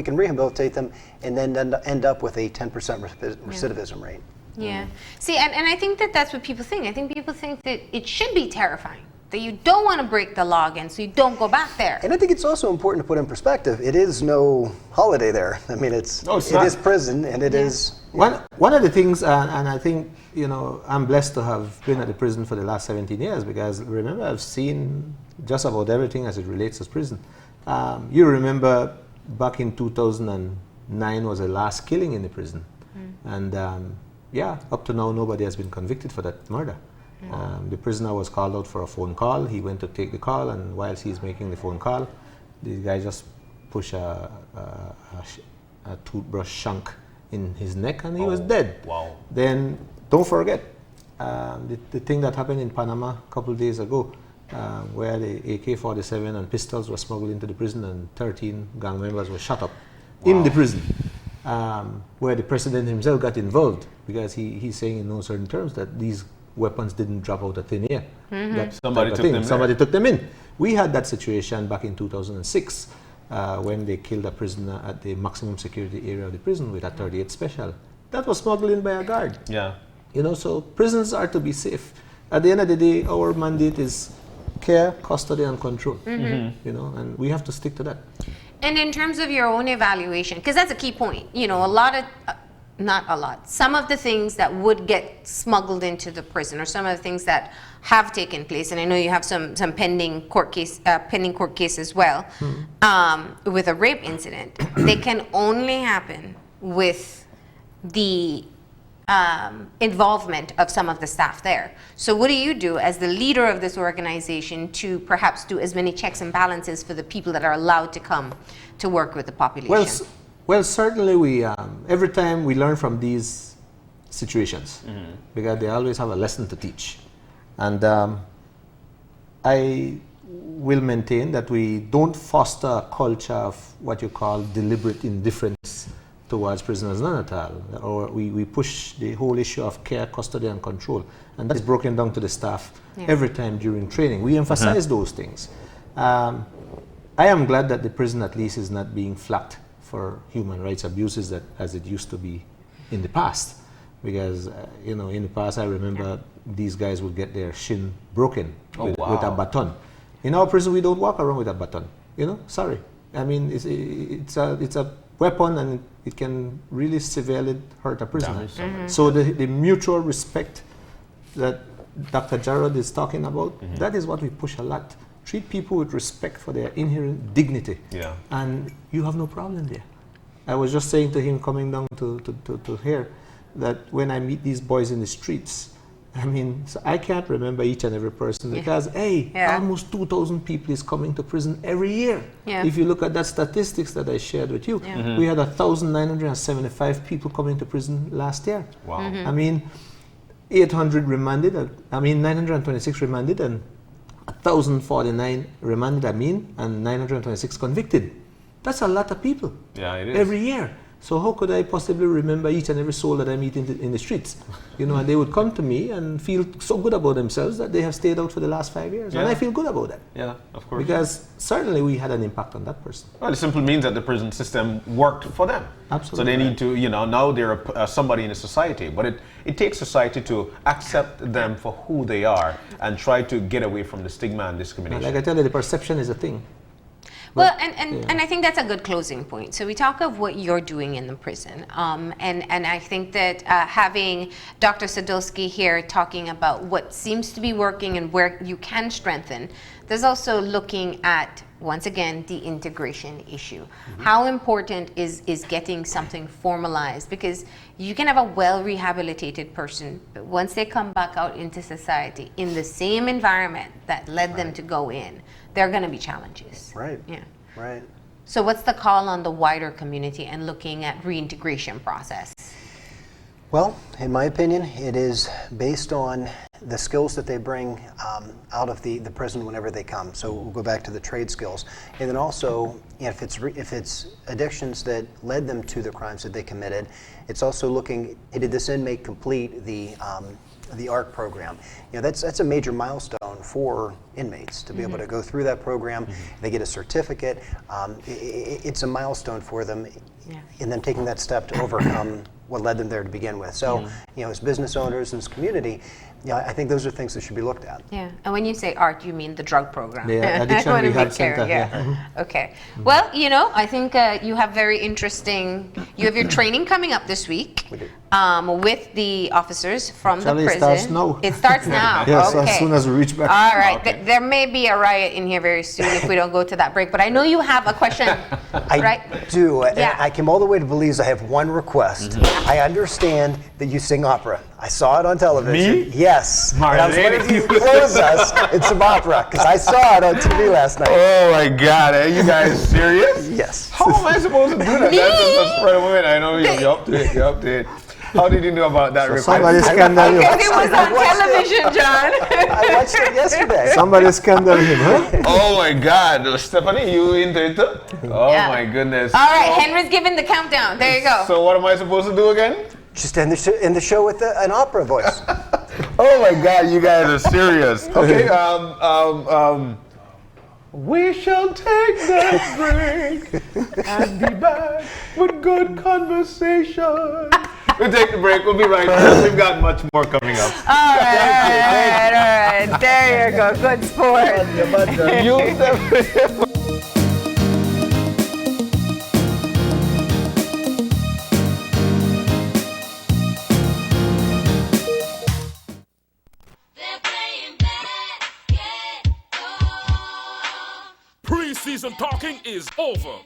can rehabilitate them and then end up with a 10% recidivism rate. Yeah. See, and I think that that's what people think. I think people think that it should be terrifying, that you don't want to break the log in, so you don't go back there. And I think it's also important to put in perspective. It is no holiday there. I mean, it is prison, and it is. One of the things, and I think, you know, I'm blessed to have been at the prison for the last 17 years, because remember, I've seen just about everything as it relates to prison. You remember back in 2009 was the last killing in the prison. And up to now, nobody has been convicted for that murder. The prisoner was called out for a phone call. He went to take the call, and whilst he's making the phone call, the guy just pushed a toothbrush shank in his neck, and he was dead. Wow. Then don't forget the thing that happened in Panama a couple of days ago, where the AK-47 and pistols were smuggled into the prison, and 13 gang members were shot up in the prison, where the president himself got involved, because he's saying in no certain terms that these weapons didn't drop out of thin air. That somebody took them in. We had that situation back in 2006 when they killed a prisoner at the maximum security area of the prison with a 38 special. That was smuggled in by a guard. Yeah. You know, so prisons are to be safe. At the end of the day, our mandate is care, custody, and control. You know, and we have to stick to that. And in terms of your own evaluation, because that's a key point, you know, some of the things that would get smuggled into the prison, or some of the things that have taken place, and I know you have some pending court case as well, with a rape incident, they can only happen with the involvement of some of the staff there. So what do you do as the leader of this organization to perhaps do as many checks and balances for the people that are allowed to come to work with the population? Well, certainly we, every time we learn from these situations, because they always have a lesson to teach. And I will maintain that we don't foster a culture of what you call deliberate indifference towards prisoners, none at all. Or we push the whole issue of care, custody, and control. And that is broken down to the staff every time during training. We emphasize those things. I am glad that the prison at least is not being flagged for human rights abuses as it used to be in the past. Because, you know, in the past I remember these guys would get their shin broken with a baton. In our prison we don't walk around with a baton. You know, sorry. I mean, it's a weapon, and it can really severely hurt a prisoner. So the mutual respect that Dr. Jarrod is talking about, that is what we push a lot. Treat people with respect for their inherent dignity. Yeah. And you have no problem there. I was just saying to him coming down to here that when I meet these boys in the streets, I mean, so I can't remember each and every person because, almost 2,000 people is coming to prison every year. Yeah. If you look at that statistics that I shared with you, we had 1,975 people coming to prison last year. Wow. I mean, 800 remanded, 926 remanded, and 1,049 remanded, and 926 convicted. That's a lot of people. Yeah, it is. Every year. So how could I possibly remember each and every soul that I meet in the streets? You know, and they would come to me and feel so good about themselves that they have stayed out for the last 5 years. And I feel good about that. Yeah, of course. Because certainly we had an impact on that person. Well, it simply means that the prison system worked for them. Absolutely. So they need to, you know, now they're somebody in the society. But it takes society to accept them for who they are and try to get away from the stigma and discrimination. Like I tell you, the perception is a thing. Well, and I think that's a good closing point. So we talk of what you're doing in the prison, and I think that having Dr. Sadowski here talking about what seems to be working and where you can strengthen, there's also looking at, once again, the integration issue. How important is getting something formalized? Because you can have a well-rehabilitated person, but once they come back out into society in the same environment that led them to go in, there are going to be challenges. Right. Yeah. Right. So what's the call on the wider community and looking at reintegration process? Well, in my opinion, it is based on the skills that they bring out of the prison whenever they come. So we'll go back to the trade skills. And then also, if it's addictions that led them to the crimes that they committed, it's also looking, did this inmate complete the ARC program? You know, that's a major milestone for inmates to be able to go through that program. They get a certificate. It's a milestone for them in them taking that step to overcome what led them there to begin with. So, as business owners in this community, I think those are things that should be looked at. Yeah, and when you say art, you mean the drug program. The I addiction wanna rehab be clear, center, yeah. Okay. Well, I think you have very interesting. You have your training coming up this week. We do. With the officers from Actually, the it prison. starts now. It starts now. Yes, okay. as soon as we reach back. All right. There may be a riot in here very soon if we don't go to that break. But I know you have a question, right? I do. And Yeah. I came all the way to Belize. I have one request. I understand that you sing opera. I saw it on television. Me? Yes. My and I was wondering if lady. you could close us in some opera, because I saw it on TV last night. Oh my God, are you guys serious? Yes. How am I supposed to do that? That's a spread of women. I know you're up to it. You're up to it. How did you know about that request? Somebody scandal him. Because it was on television, John. I watched it yesterday. Somebody scandal him, huh? Oh my God, Stephanie, you into it too? Oh Yeah. my goodness. All right, Henry's giving the countdown. There you go. So what am I supposed to do again? Just end the show with an opera voice. Oh my God, you guys are serious. Okay, we shall take that break and be back with good conversation. We'll take the break. We'll be right back. We've got much more coming up. All right. There you go. Good sport. You definitely. Pre-season talking is over.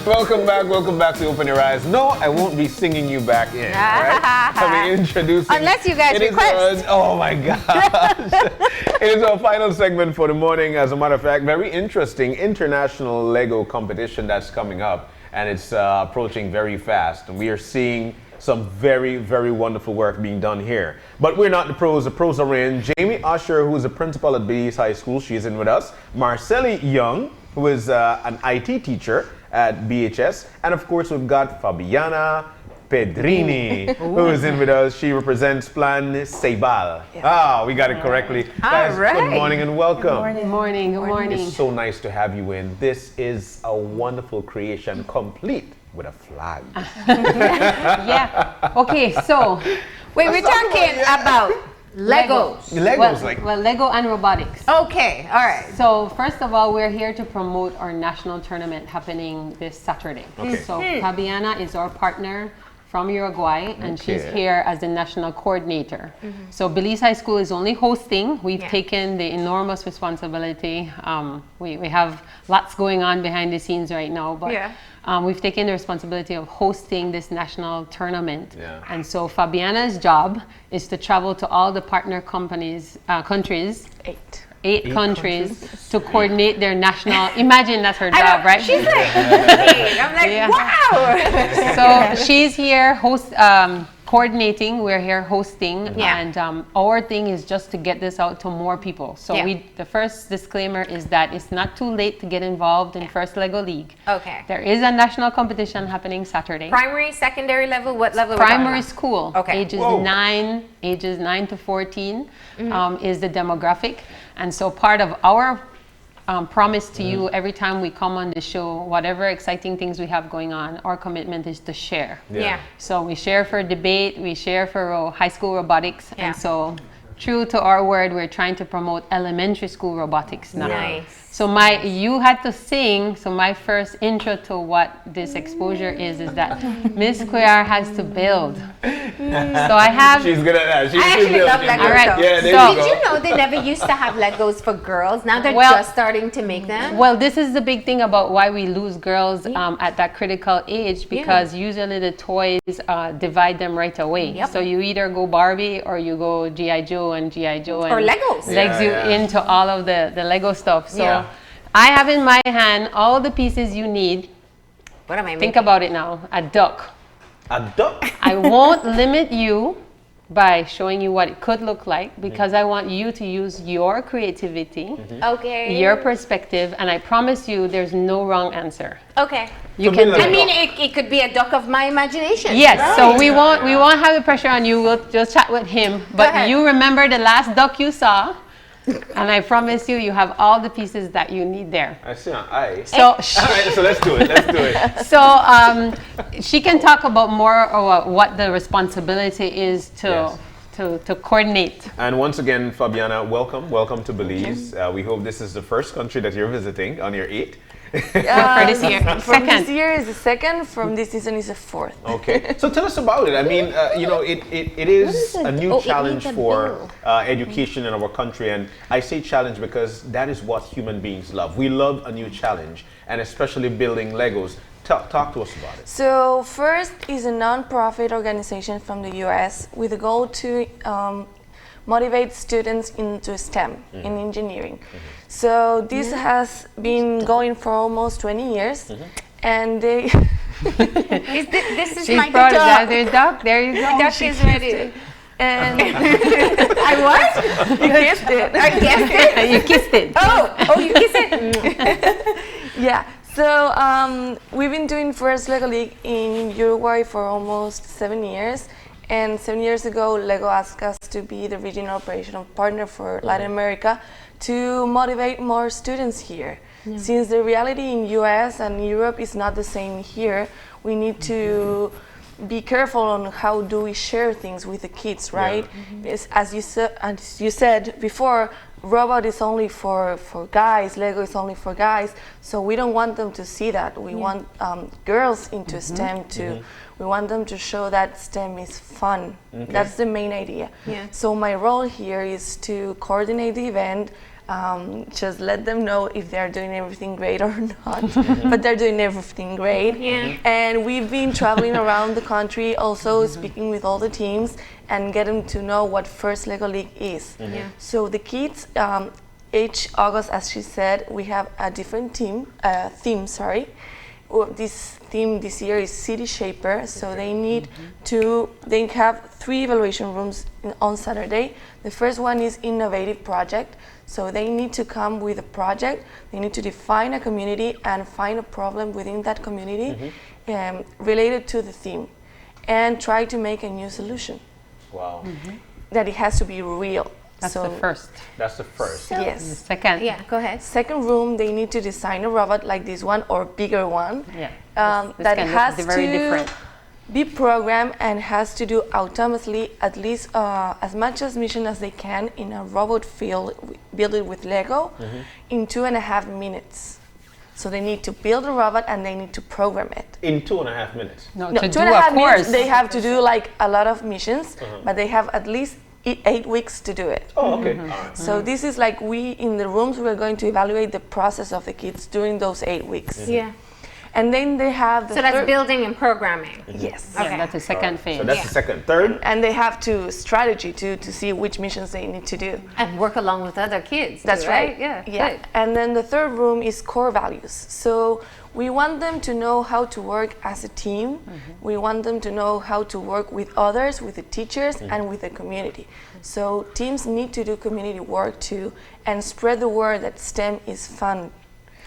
Welcome back to Open Your Eyes. No, I won't be singing you back in. Right? I'll be introducing. Unless you guys request. Oh my gosh. It is our final segment for the morning. As a matter of fact, very interesting international Lego competition that's coming up, and it's approaching very fast. And we are seeing some very, very wonderful work being done here. But we're not the pros. The pros are in. Jamie Usher, who is a principal at Belize High School, she is in with us. Marcelli Young, who is an IT teacher at BHS. And of course, we've got Fabiana Pedrini, who is in with us. She represents Plan Ceibal. Yeah. We got it correctly. Guys, good morning and welcome. Good morning. Good morning. It's so nice to have you in. This is a wonderful creation, complete with a flag. Yeah. Okay, so wait, we're talking about Legos. Well, Lego and robotics. Okay, all right. So first of all, we're here to promote our national tournament happening this Saturday. Okay. So Fabiana is our partner from Uruguay, and she's here as the national coordinator. So Belize High School is only hosting. We've taken the enormous responsibility. We have lots going on behind the scenes right now, but we've taken the responsibility of hosting this national tournament. And so Fabiana's job is to travel to all the partner countries, eight countries to coordinate their national. Imagine that's her job, right? She's like, I'm like, wow. So she's here coordinating. We're here hosting, and our thing is just to get this out to more people. So the first disclaimer is that it's not too late to get involved in First Lego League. Okay. There is a national competition happening Saturday. Primary, secondary level, what level? Primary school. Okay. Ages 9 to 14 is the demographic, and so part of our promise to you every time we come on the show, whatever exciting things we have going on, our commitment is to share. So we share for debate, we share for high school robotics, and so true to our word, we're trying to promote elementary school robotics now. Nice. So you had to sing, so my first intro to what this exposure is that Miss Cuellar has to build. So I have... She's good at that. I actually love Legos. All right. Yeah, Did you know they never used to have Legos for girls? Now they're just starting to make them? Well, this is the big thing about why we lose girls at that critical age, because usually the toys divide them right away. So you either go Barbie or you go G.I. Joe, and G.I. Joe or Legos. Legs you into all of the Lego stuff. So I have in my hand all the pieces you need. What am I making? Think about it now. A duck. A duck? I won't limit you by showing you what it could look like, because I want you to use your creativity, your perspective, and I promise you there's no wrong answer. Okay. You can. I mean, it could be a duck of my imagination. Yes. Right. So we won't have the pressure on you. We'll just chat with him. But you remember the last duck you saw, and I promise you have all the pieces that you need there. I see an eye. So all right, so let's do it. So she can talk about more of what the responsibility is to coordinate. And once again, Fabiana, welcome to Belize. We hope this is the first country that you're visiting on your 8th. For this year. From this year is the second, from this season is the 4th. Okay, so tell us about it. I mean, it is a new challenge for education in our country, and I say challenge because that is what human beings love. We love a new challenge, and especially building Legos. Talk to us about it. So FIRST is a non-profit organization from the US with a goal to motivate students into STEM, in engineering. So this has been going for almost 20 years, and they... this is She's my proud of duck. that. There's duck. There you go. Duck is ready. And I what? You kissed it. I guessed it? You kissed it. Oh, you kissed it? Yeah. So we've been doing First Lego League in Uruguay for almost 7 years. And 7 years ago, Lego asked us to be the regional operational partner for Latin America to motivate more students here. Since the reality in US and Europe is not the same here, we need to be careful on how do we share things with the kids, right? As you said before, robot is only for guys, Lego is only for guys, so we don't want them to see that. We want girls into STEM too. We want them to show that STEM is fun. That's the main idea. So my role here is to coordinate the event, just let them know if they're doing everything great or not. But they're doing everything great. Yeah. And we've been traveling around the country, also speaking with all the teams and getting to know what First Lego League is. Yeah. So the kids, each August, as she said, we have a different theme. This theme this year is City Shaper, so they need to, they have 3 evaluation rooms on Saturday. The first one is Innovative Project, so they need to come with a project, they need to define a community and find a problem within that community related to the theme and try to make a new solution. Wow. That it has to be real. That's So- the first. That's the first. Yes. The second. Yeah, go ahead. Second room, they need to design a robot like this one or bigger one. Yeah. This That can has look very to different. be programmed and has to do autonomously at least as much as mission as they can in a robot field, build it with Lego in 2.5 minutes. So they need to build a robot and they need to program it. In 2.5 minutes. No, No, to do 2.5 a minutes, course. they have to do like a lot of missions, but they have at least 8 weeks to do it. Oh, okay. All right. So this is like we, in the rooms, we're going to evaluate the process of the kids during those 8 weeks. Yeah. And then they have the So that's third- building and programming. Yes. Yeah, Okay. that's the second phase. So that's the second. Third? And they have to strategy to see which missions they need to do. And work along with other kids. That's too, right. Yeah. Yeah. Good. And then the third room is core values. So we want them to know how to work as a team. We want them to know how to work with others, with the teachers, and with the community. So teams need to do community work too and spread the word that STEM is fun.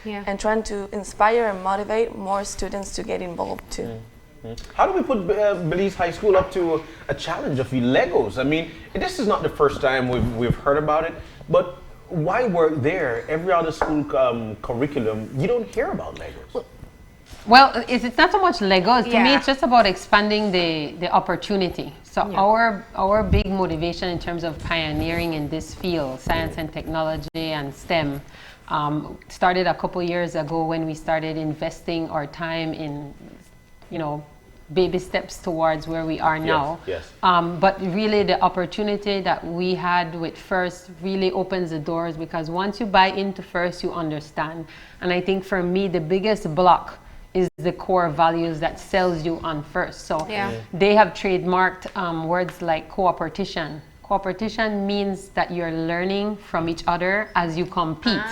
Yeah. And trying to inspire and motivate more students to get involved too. How do we put Belize High School up to a challenge of Legos? I mean, this is not the first time we've heard about it, but why work there? Every other school curriculum, you don't hear about Legos. Well, it's not so much Legos. To me, Yeah. it's just about expanding the opportunity. So our big motivation in terms of pioneering in this field, science and technology and STEM, started a couple years ago when we started investing our time in, baby steps towards where we are now. Yes. But really the opportunity that we had with FIRST really opens the doors, because once you buy into FIRST, you understand. And I think for me, the biggest block is the core values that sells you on FIRST. So they have trademarked words like cooperation. Cooperation means that you're learning from each other as you compete.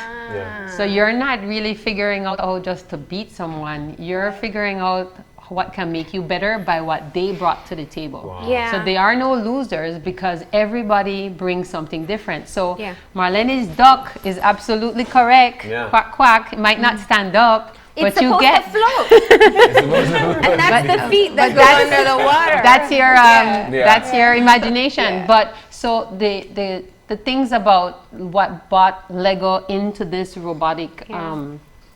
So you're not really figuring out how just to beat someone. You're figuring out what can make you better by what they brought to the table. Wow. Yeah. So there are no losers because everybody brings something different. So Yeah. Marlene's duck is absolutely correct. Yeah. Quack, quack. It might not stand up, It's but you supposed get... to float. And that's the feet that go under the water. That's your Yeah. that's your imagination. Yeah. But so the things about what brought Lego into this robotic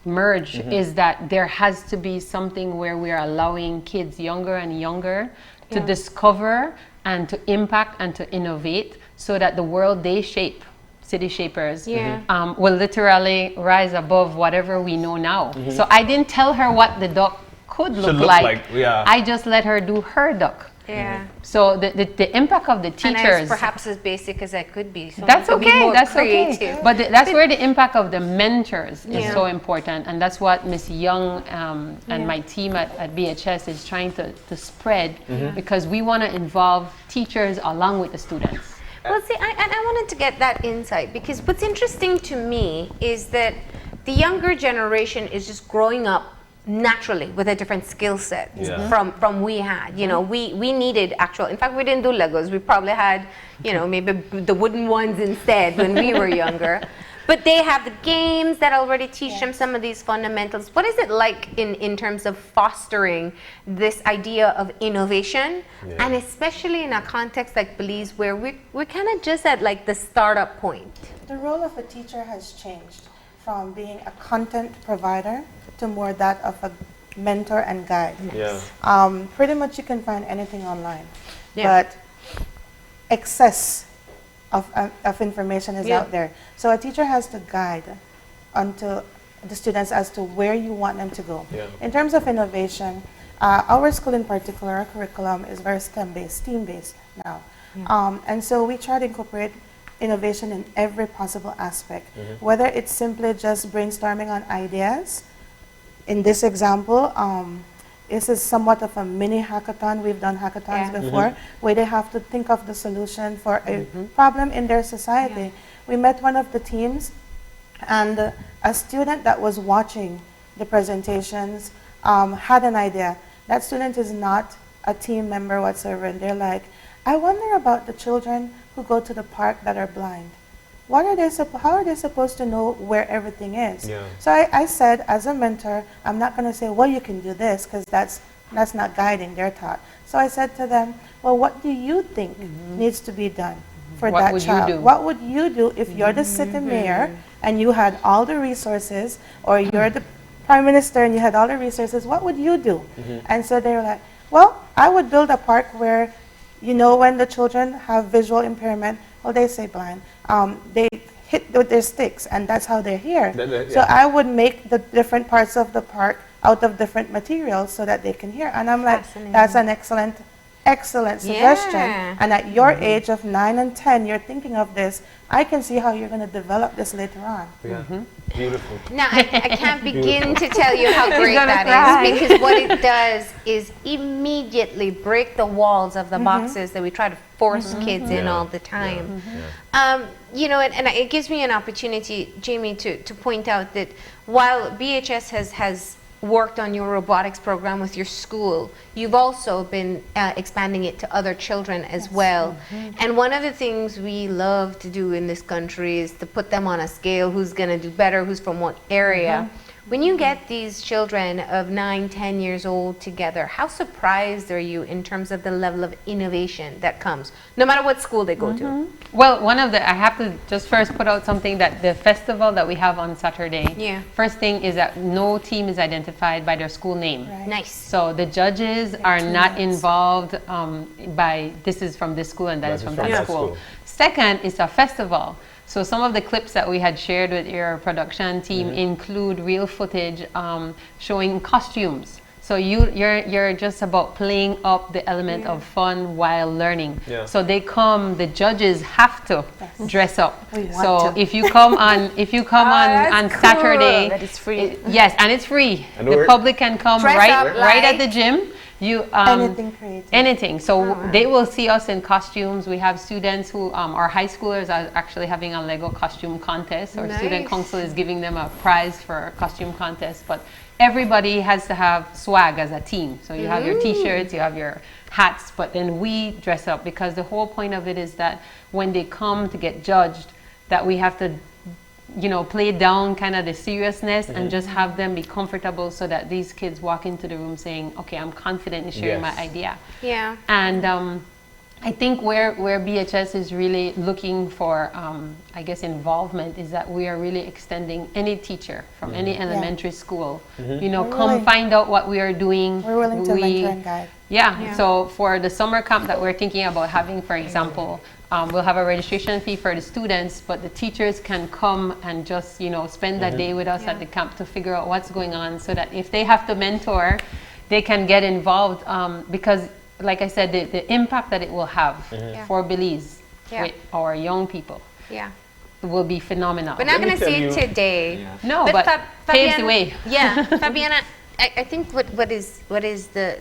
merge is that there has to be something where we are allowing kids younger and younger to discover and to impact and to innovate, so that the world they shape, city shapers, will literally rise above whatever we know now. So I didn't tell her what the duck could look look like. like, yeah. I just let her do her duck. Yeah. So the impact of the And as teachers, perhaps as basic as I could be. So that's I could be okay. more That's creative. okay. But that's where the impact of the mentors is Yeah. so important, and that's what Miss Young and my team at BHS is trying to spread, because we want to involve teachers along with the students. Well, see, I wanted to get that insight, because what's interesting to me is that the younger generation is just growing up naturally with a different skill set from we had. We needed actual, in fact, we didn't do Legos. We probably had, maybe the wooden ones instead when we were younger. But they have the games that already teach them some of these fundamentals. What is it like in terms of fostering this idea of innovation, and especially in a context like Belize, where we're kind of just at like the startup point? The role of a teacher has changed from being a content provider to more that of a mentor and guide. Pretty much you can find anything online, but excess of information is out there. So a teacher has to guide onto the students as to where you want them to go. In terms of innovation, our school in particular, our curriculum is very STEM-based, STEAM-based now. And so we try to incorporate innovation in every possible aspect, whether it's simply just brainstorming on ideas. In this example, this is somewhat of a mini hackathon. We've done hackathons before, where they have to think of the solution for a problem in their society. We met one of the teams, and a student that was watching the presentations had an idea. That student is not a team member whatsoever, and they're like, I wonder about the children who go to the park that are blind. What are they how are they supposed to know where everything is? So I said, as a mentor, I'm not going to say, well, you can do this, because that's not guiding their thought. So I said to them, well, what do you think needs to be done for that child? What would you do if you're the city mayor and you had all the resources, or you're the prime minister and you had all the resources? What would you do? And so they were like, well, I would build a park where, you know, when the children have visual impairment, well, they say blind, they hit with their sticks, and that's how they're here. So I would make the different parts of the park out of different materials so that they can hear. And I'm like, that's an excellent suggestion. And at your age of 9 and 10, you're thinking of this. I can see how you're going to develop this later on. Beautiful. Now, I can't begin to tell you how great that is, because what it does is immediately break the walls of the boxes that we try to force kids in all the time. You know, and it gives me an opportunity, Jamie, to point out that while BHS has worked on your robotics program with your school, you've also been expanding it to other children as well. And one of the things we love to do in this country is to put them on a scale, who's going to do better, who's from what area. When you get these children of 9, 10 years old together, how surprised are you in terms of the level of innovation that comes, no matter what school they go to? Well, I have to just first put out something, that the festival that we have on Saturday, first thing is that no team is identified by their school name. Nice. So the judges are not involved by, this is from this school and that is from that school. Second, it's a festival. So some of the clips that we had shared with your production team include real footage showing costumes. So you're just about playing up the element of fun while learning. So the judges have to dress up. So if you come on Saturday, that is free. Yes, and it's free. The public can come right at the gym. Anything creative. Anything. So they will see us in costumes. We have students who are high schoolers are actually having a Lego costume contest. Our student council is giving them a prize for a costume contest. But everybody has to have swag as a team. So you have your t-shirts, you have your hats, but then we dress up, because the whole point of it is that when they come to get judged, that we have to, you know, play down kind of the seriousness and just have them be comfortable, so that these kids walk into the room saying, okay, I'm confident in sharing my idea. And I think where BHS is really looking for, I guess, involvement, is that we are really extending any teacher from any elementary school, you know, come find out what we are doing. We're willing to mentor and guide. So for the summer camp that we're thinking about having, for example, we'll have a registration fee for the students, but the teachers can come and just, you know, spend that day with us at the camp to figure out what's going on, so that if they have to mentor, they can get involved, because, like I said, the impact that it will have for Belize with our young people will be phenomenal. We're not going to see it today. No, but paves the way. Fabiana, I think what is the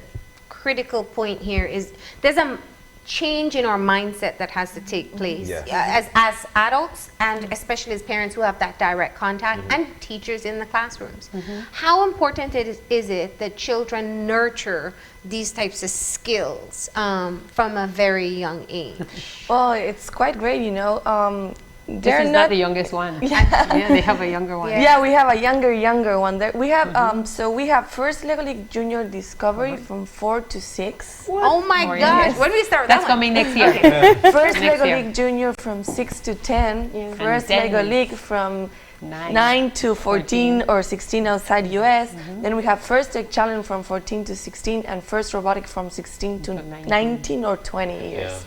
critical point here is there's a change in our mindset that has to take place as adults, and especially as parents who have that direct contact, and teachers in the classrooms. How important is it that children nurture these types of skills from a very young age? Well, it's quite great, you know. This is not the youngest one. They have a younger one. Yeah, we have a younger one. There we have so we have first Lego League Junior Discovery from 4 to 6. Oh my gosh! When do we start? That's coming next year. First Lego League Junior from 6 to 10. First Lego League from 9 to 14 or 16 outside US. Then we have First Tech Challenge from 14 to 16, and First Robotic from 16 to 19 or 20 years.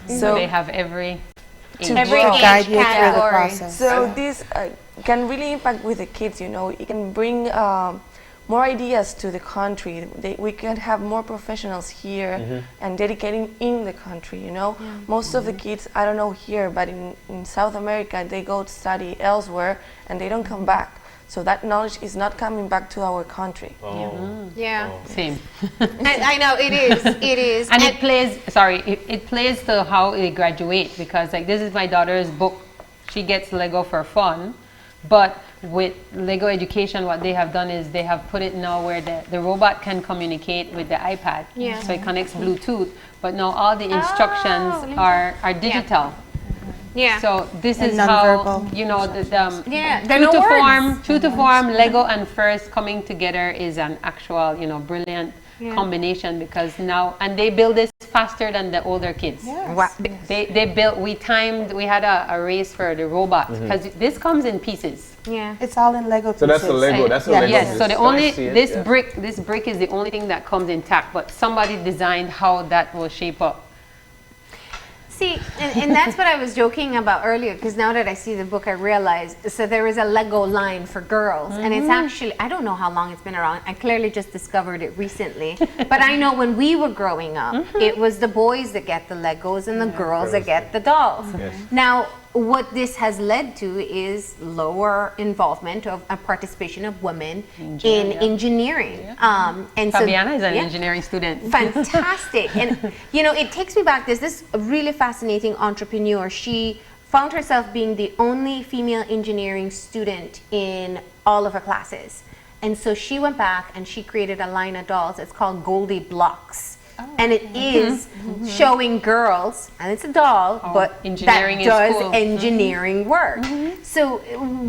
So they have every guide you through the process. So this can really impact with the kids, you know. It can bring more ideas to the country. We can have more professionals here and dedicating in the country, you know. Most of the kids, I don't know here, but in South America, they go to study elsewhere and they don't come back. So that knowledge is not coming back to our country. Same. I know, it is. It is. And it plays to how they graduate, because like this is my daughter's book. She gets Lego for fun, but with Lego Education, what they have done is they have put it now where the robot can communicate with the iPad. So it connects Bluetooth, but now all the instructions are digital. So this is how, you know, True to Form, Lego and FIRST coming together is an actual, you know, brilliant combination, because now, and they build this faster than the older kids. We had a race for the robot, because this comes in pieces. It's all in Lego pieces. So that's the Lego. That's the Lego. Yes. So the only this brick is the only thing that comes intact, but somebody designed how that will shape up. See, and that's what I was joking about earlier, because now that I see the book, I realized, so there is a Lego line for girls, and it's actually, I don't know how long it's been around. I clearly just discovered it recently. But I know when we were growing up, it was the boys that get the Legos and the girls that get the dolls. Now, what this has led to is lower involvement of participation of women in engineering. And Fabiana is an engineering student. Fantastic. And you know, it takes me back. There's this really fascinating entrepreneur. She found herself being the only female engineering student in all of her classes. And so she went back and she created a line of dolls. It's called Goldie Blocks. And it is showing girls, and it's a doll, but engineering that is does cool. engineering work. So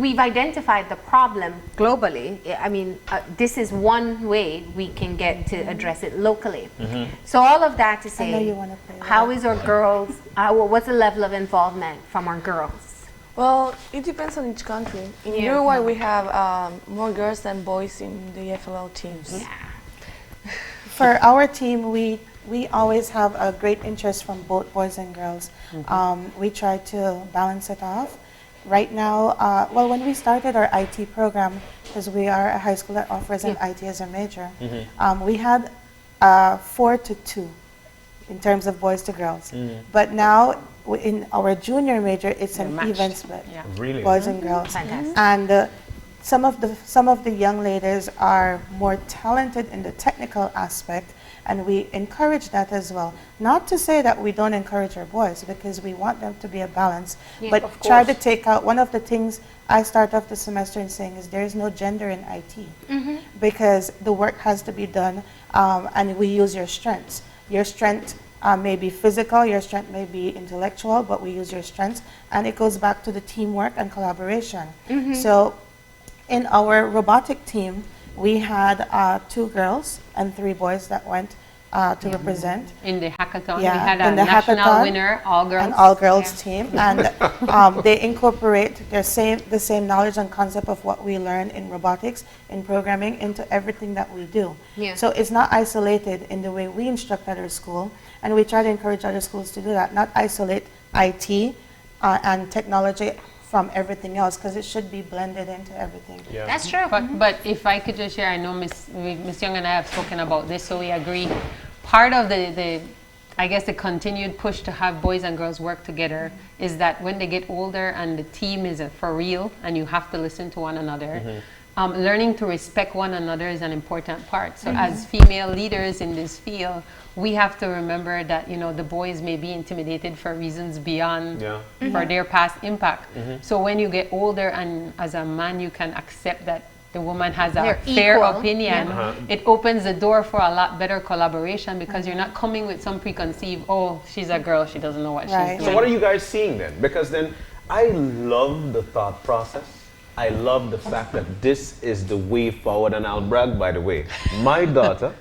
we've identified the problem globally. I mean, this is one way we can get to address it locally. So all of that to say, how is our girls, what's the level of involvement from our girls? Well, it depends on each country. In Uruguay, we have more girls than boys in the FLL teams. For our team, we always have a great interest from both boys and girls. We try to balance it off. Right now, well, when we started our IT program, because we are a high school that offers an IT as a major, we had 4-2 in terms of boys to girls. But now, in our junior major, it's an even split, boys and girls. And some of the young ladies are more talented in the technical aspect, and we encourage that as well. Not to say that we don't encourage our boys, because we want them to be a balance, but try to take out, one of the things I start off the semester in saying is there is no gender in IT, because the work has to be done, and we use your strengths. Your strength may be physical, your strength may be intellectual, but we use your strengths, and it goes back to the teamwork and collaboration. So in our robotic team, we had 2 girls and 3 boys that went to represent. In the hackathon, we had a national winner, all girls. An all-girls team. And they incorporate the same knowledge and concept of what we learn in robotics, in programming, into everything that we do. So it's not isolated in the way we instruct at our school, and we try to encourage other schools to do that, not isolate IT and technology from everything else, because it should be blended into everything. That's true. But if I could just share, I know Miss Young and I have spoken about this, so we agree. Part of the I guess the continued push to have boys and girls work together is that when they get older and the team is for real and you have to listen to one another, learning to respect one another is an important part. So as female leaders in this field, we have to remember that, you know, the boys may be intimidated for reasons beyond for their past impact. So when you get older and as a man you can accept that the woman has a fair opinion, it opens the door for a lot better collaboration, because you're not coming with some preconceived, oh, she's a girl, she doesn't know what she's doing. So what are you guys seeing then? Because then I love the thought process. I love the fact that this is the way forward, and I'll brag, by the way. My daughter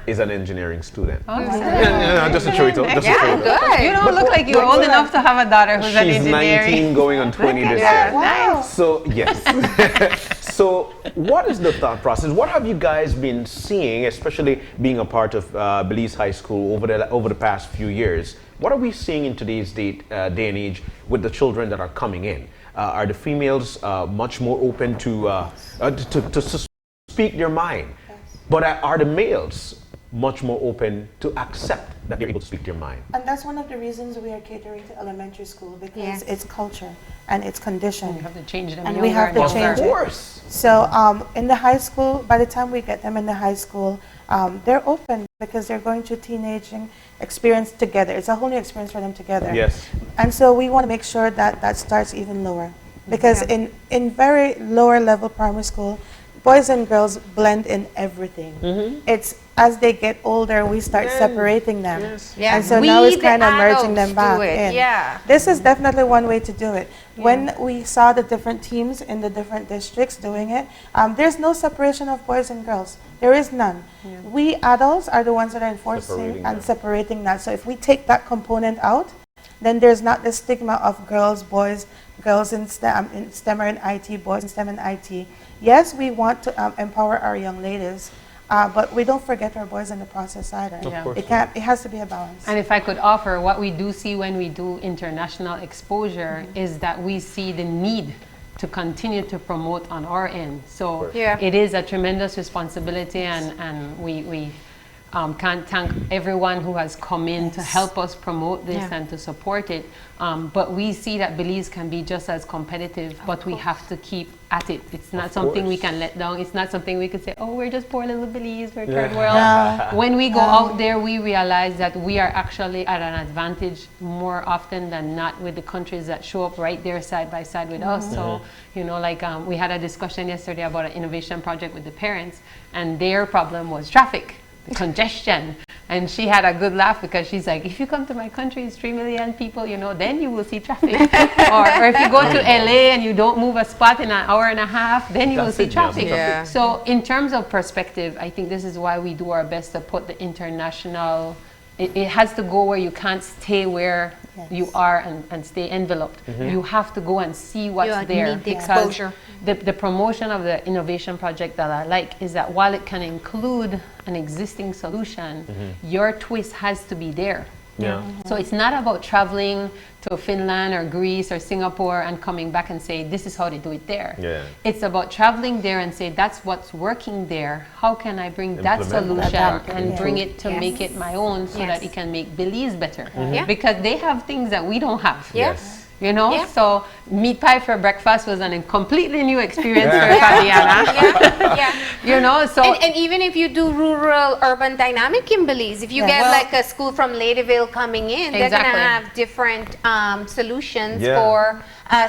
is an engineering student. Just to show it up. Good. You don't look like you're old enough to have a daughter who's an engineering. She's 19 going on 20 this year. Nice. So, yes. So, what is the thought process? What have you guys been seeing, especially being a part of Belize High School over the past few years? What are we seeing in today's day and age with the children that are coming in? Are the females much more open to speak their mind? But are the males much more open to accept that they're able to speak their mind? And that's one of the reasons we are catering to elementary school, because Yes. it's culture and it's condition. We have to change them And we younger have to and change younger. Of course. So in the high school, by the time we get them in the high school, they're open because they're going through teenaging experience together. It's a whole new experience for them together. Yes. And so we want to make sure that that starts even lower. Because in very lower level primary school, boys and girls blend in everything. It's as they get older, we start separating them. Yeah. And so We, now it's the kind of merging them adults, back do it. in. Yeah. This is definitely one way to do it. When we saw the different teams in the different districts doing it, there's no separation of boys and girls. There is none. We adults are the ones that are enforcing and separating that. So if we take that component out, then there's not the stigma of girls, boys, girls in STEM or in IT, boys in STEM and IT. Yes, we want to empower our young ladies, but we don't forget our boys in the process either. It has to be a balance. And if I could offer, what we do see when we do international exposure is that we see the need to continue to promote on our end. So it is a tremendous responsibility, and we can't thank everyone who has come in to help us promote this and to support it. But we see that Belize can be just as competitive, but we have to keep at it. It's not something we can let down. It's not something we could say, oh, we're just poor little Belize, we're third world. When we go out there, we realize that we are actually at an advantage more often than not with the countries that show up right there side by side with us. So, you know, like we had a discussion yesterday about an innovation project with the parents, and their problem was traffic. Congestion, and she had a good laugh because she's like, if you come to my country, it's 3 million people, you know, then you will see traffic. or if you go to LA and you don't move a spot in an hour and a half, then you will see traffic. So in terms of perspective, I think this is why we do our best to put the international, it has to go where you can't stay where you are and stay enveloped. You have to go and see what's there. Need the exposure. The promotion of the innovation project that I like is that while it can include an existing solution, your twist has to be there. So it's not about traveling to Finland or Greece or Singapore and coming back and say, this is how they do it there. It's about traveling there and say, that's what's working there. How can I bring that solution and bring it to make it my own so that it can make Belize better? Because they have things that we don't have. You know, so meat pie for breakfast was a completely new experience for Fabiana. You know, so and even if you do rural urban dynamic in Belize, if you get like a school from Ladyville coming in, they're gonna have different solutions for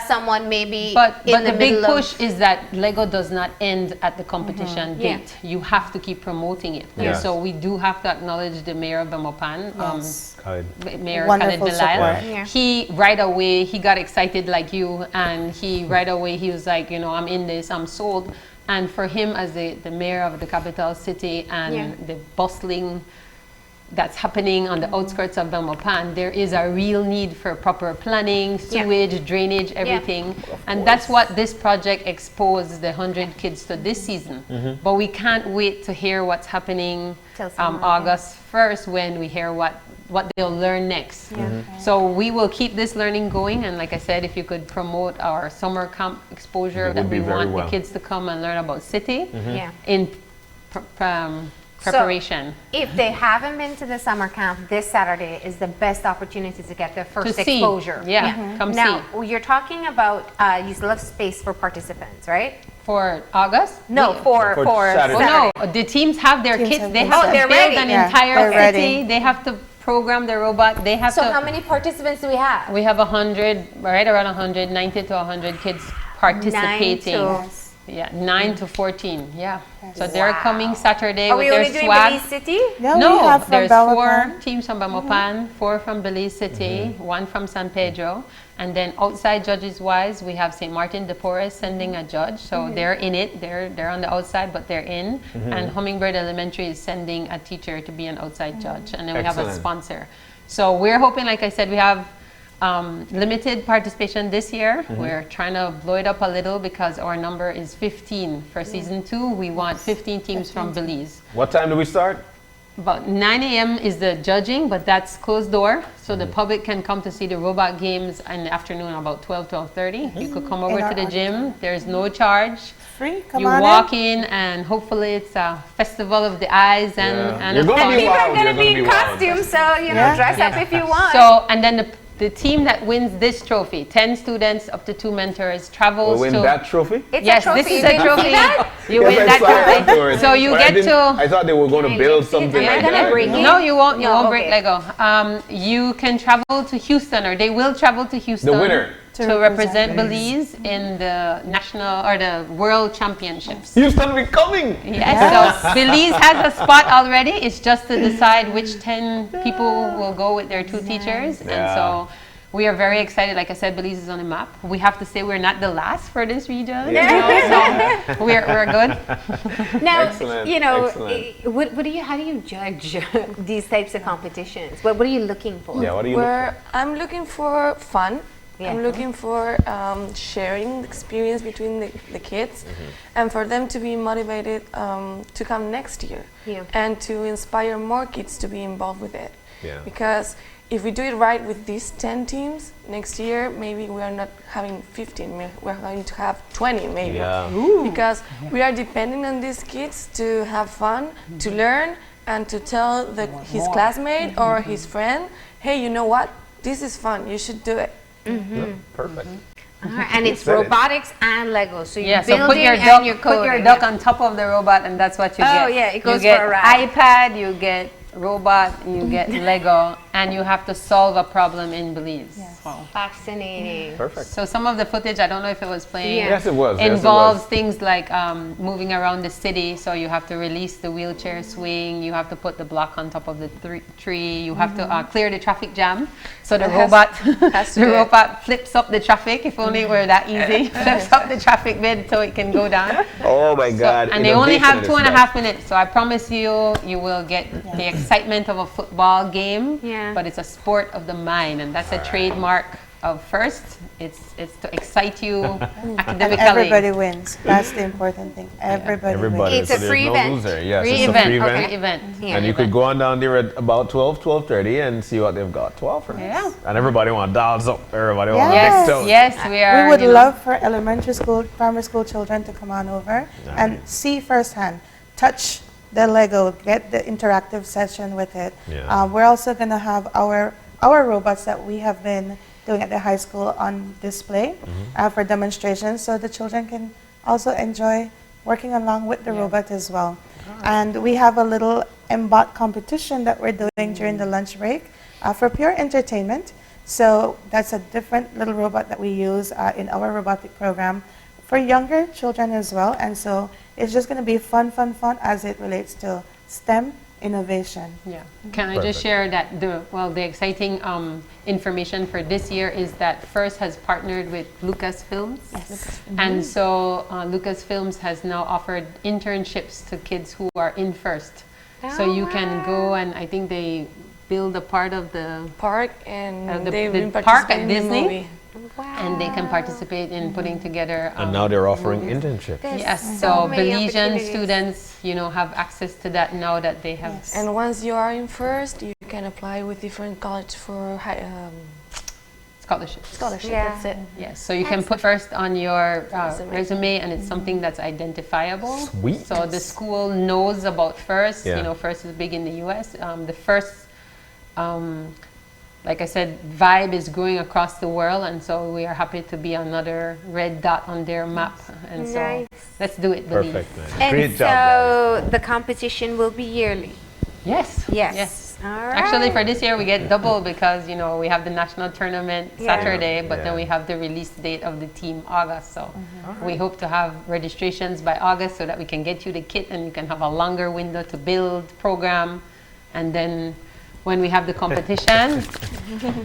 someone maybe but in the big middle push is that Lego does not end at the competition date. You have to keep promoting it. And so we do have to acknowledge the mayor of Belmopan, Mayor Khaled Belail. He right away, he got excited like you, and he right away, he was like, you know, I'm in this, I'm sold. And for him as the mayor of the capital city and the bustling that's happening on the outskirts of Belmopan, there is a real need for proper planning, sewage, drainage, everything. And that's what this project exposed the 100 kids to this season. But we can't wait to hear what's happening August 1st when we hear what they'll learn next. So we will keep this learning going, and like I said, if you could promote our summer camp exposure that we want the kids to come and learn about city in preparation. So if they haven't been to the summer camp, this Saturday is the best opportunity to get their first exposure. Come now, you're talking about you still have space for participants, right? For August? No, for Saturday. Oh, no, the teams have their kits. They have to build an entire city. They have to program the robot. They have so how many participants do we have? We have 100, right around 100, 90 to 100 kids participating. 9 to 14, So they're coming Saturday with their swag. Are we only doing Belize City? No, there's 4 teams from Belmopan, 4 from Belize City, 1 from San Pedro. And then outside judges-wise, we have St. Martin de Porres sending a judge. So they're in it. They're on the outside, but they're in. And Hummingbird Elementary is sending a teacher to be an outside judge. And then we have a sponsor. So we're hoping, like I said, we have limited participation this year. We're trying to blow it up a little because our number is 15 for season 2. We want 15 teams from Belize. What time do we start? About 9 a.m. is the judging, but that's closed door, so the public can come to see the robot games in the afternoon about 12:30. You could come over to the gym. There's no charge. Free. Come you on walk in, and hopefully it's a festival of the eyes and You're gonna be People wild. are going You're to be gonna in be wild. costume, so, you know, dress up if you want. So, and then the team that wins this trophy, 10 students up to 2 mentors, travels We'll win to... that trophy? It's Yes, a trophy. this is You a didn't trophy. see that? You Yes, win I that saw it trophy. afterwards. So you But I get didn't- to... I thought they were going to build something Am I like gonna that. break it? No, you won't. You No, won't break okay. Lego. You can travel to Houston, or they will travel to Houston. The winner. to represent Belize in the national or the world championships. Houston, we coming. Yes. So Belize has a spot already. It's just to decide which 10 people will go with their 2 teachers, and so. We are very excited. Like I said, Belize is on the map. We have to say we're not the last for this region. So we're good. Now, Excellent, you know, excellent. how do you judge these types of competitions? What are you looking for? Yeah, what do you look for? I'm looking for fun. Yeah. I'm looking for sharing the experience between the kids and for them to be motivated to come next year and to inspire more kids to be involved with it. Yeah. Because if we do it right with these 10 teams, next year maybe we are not having 15, we're going to have 20 maybe. Yeah. Because we are depending on these kids to have fun, to learn, and to tell his classmate or his friend, hey, you know what? This is fun, you should do it. Yeah, perfect. And it's robotics and Lego. So you're so building put your coding. duck on top of the robot, and that's what you get. Oh yeah, it goes you get for a ride. iPad, you get robot, you get Lego, and you have to solve a problem in Belize. Wow. Fascinating. Perfect. So some of the footage, I don't know if it was playing. Yeah. Yes, it was. Yes, it involves was. things like moving around the city. So you have to release the wheelchair swing. You have to put the block on top of the tree. You have to clear the traffic jam. So the robot, the robot flips up the traffic. If only it were that easy. Flips up the traffic bed so it can go down. Oh my God. And they only have Innovation 2.5 minutes. So I promise you, you will get the excitement of a football game. Yeah. But it's a sport of the mind, and that's a trademark of FIRST. It's to excite you academically. And everybody wins. That's the important thing. Everybody wins. It's a free event. Yes, Free it's event. a free event. Okay. Event. Yeah. And you could go on down there at about 12:30 and see what they've got. 12 for Yeah. And everybody want dolls up. Everybody want Yes. next Yes, we are. We would you know, love for elementary school, primary school children to come on over and see firsthand, touch the Lego, get the interactive session with it. Yeah. We're also going to have our robots that we have been doing at the high school on display for demonstrations, so the children can also enjoy working along with the robot as well. And we have a little MBOT competition that we're doing during the lunch break for pure entertainment. So that's a different little robot that we use in our robotic program for younger children as well. And so it's just going to be fun as it relates to STEM innovation. Yeah. Can I just share that the exciting information for this year is that FIRST has partnered with Lucasfilms. Yes. And so Lucasfilms has now offered internships to kids who are in FIRST. So you can go, and I think they build a part of the park, and the they've been park participating at in the Disney. movie. And they can participate in putting together. And now they're offering internships. Yes, so so many Belizean opportunities. students, have access to that now that they have. And once you are in FIRST, you can apply with different college for Scholarships. scholarship. Yeah. That's it. Yes, so you can put FIRST on your resume, and it's something that's identifiable. Sweet. So the school knows about FIRST. Yeah. FIRST is big in the U.S. The FIRST, like I said, vibe is growing across the world, and so we are happy to be another red dot on their map. And so Nice. let's do it, Belize. Perfect, man. And Great so job, guys. the competition will be yearly. Yes. Yes. Yes. All right. Actually, for this year, we get double because, we have the national tournament Yeah. Saturday, but then Yeah. we have the release date of the team August. So we hope to have registrations by August so that we can get you the kit and you can have a longer window to build, program, and then when we have the competition,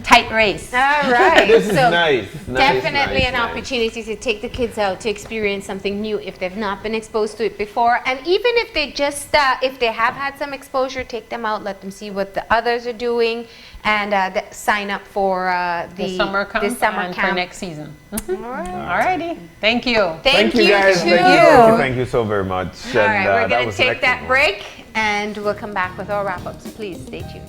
tight race. All right. This is so nice. definitely nice, an nice. opportunity to take the kids out to experience something new if they've not been exposed to it before, and even if they just if they have had some exposure, take them out, let them see what the others are doing, and sign up for The summer camp the summer and for camp. next season. All right. Alrighty. Thank you. Thank you guys. too. Thank you so very much. All right, we're that going to was an take that excellent one. break. and we'll come back with our wrap-ups. Please stay tuned.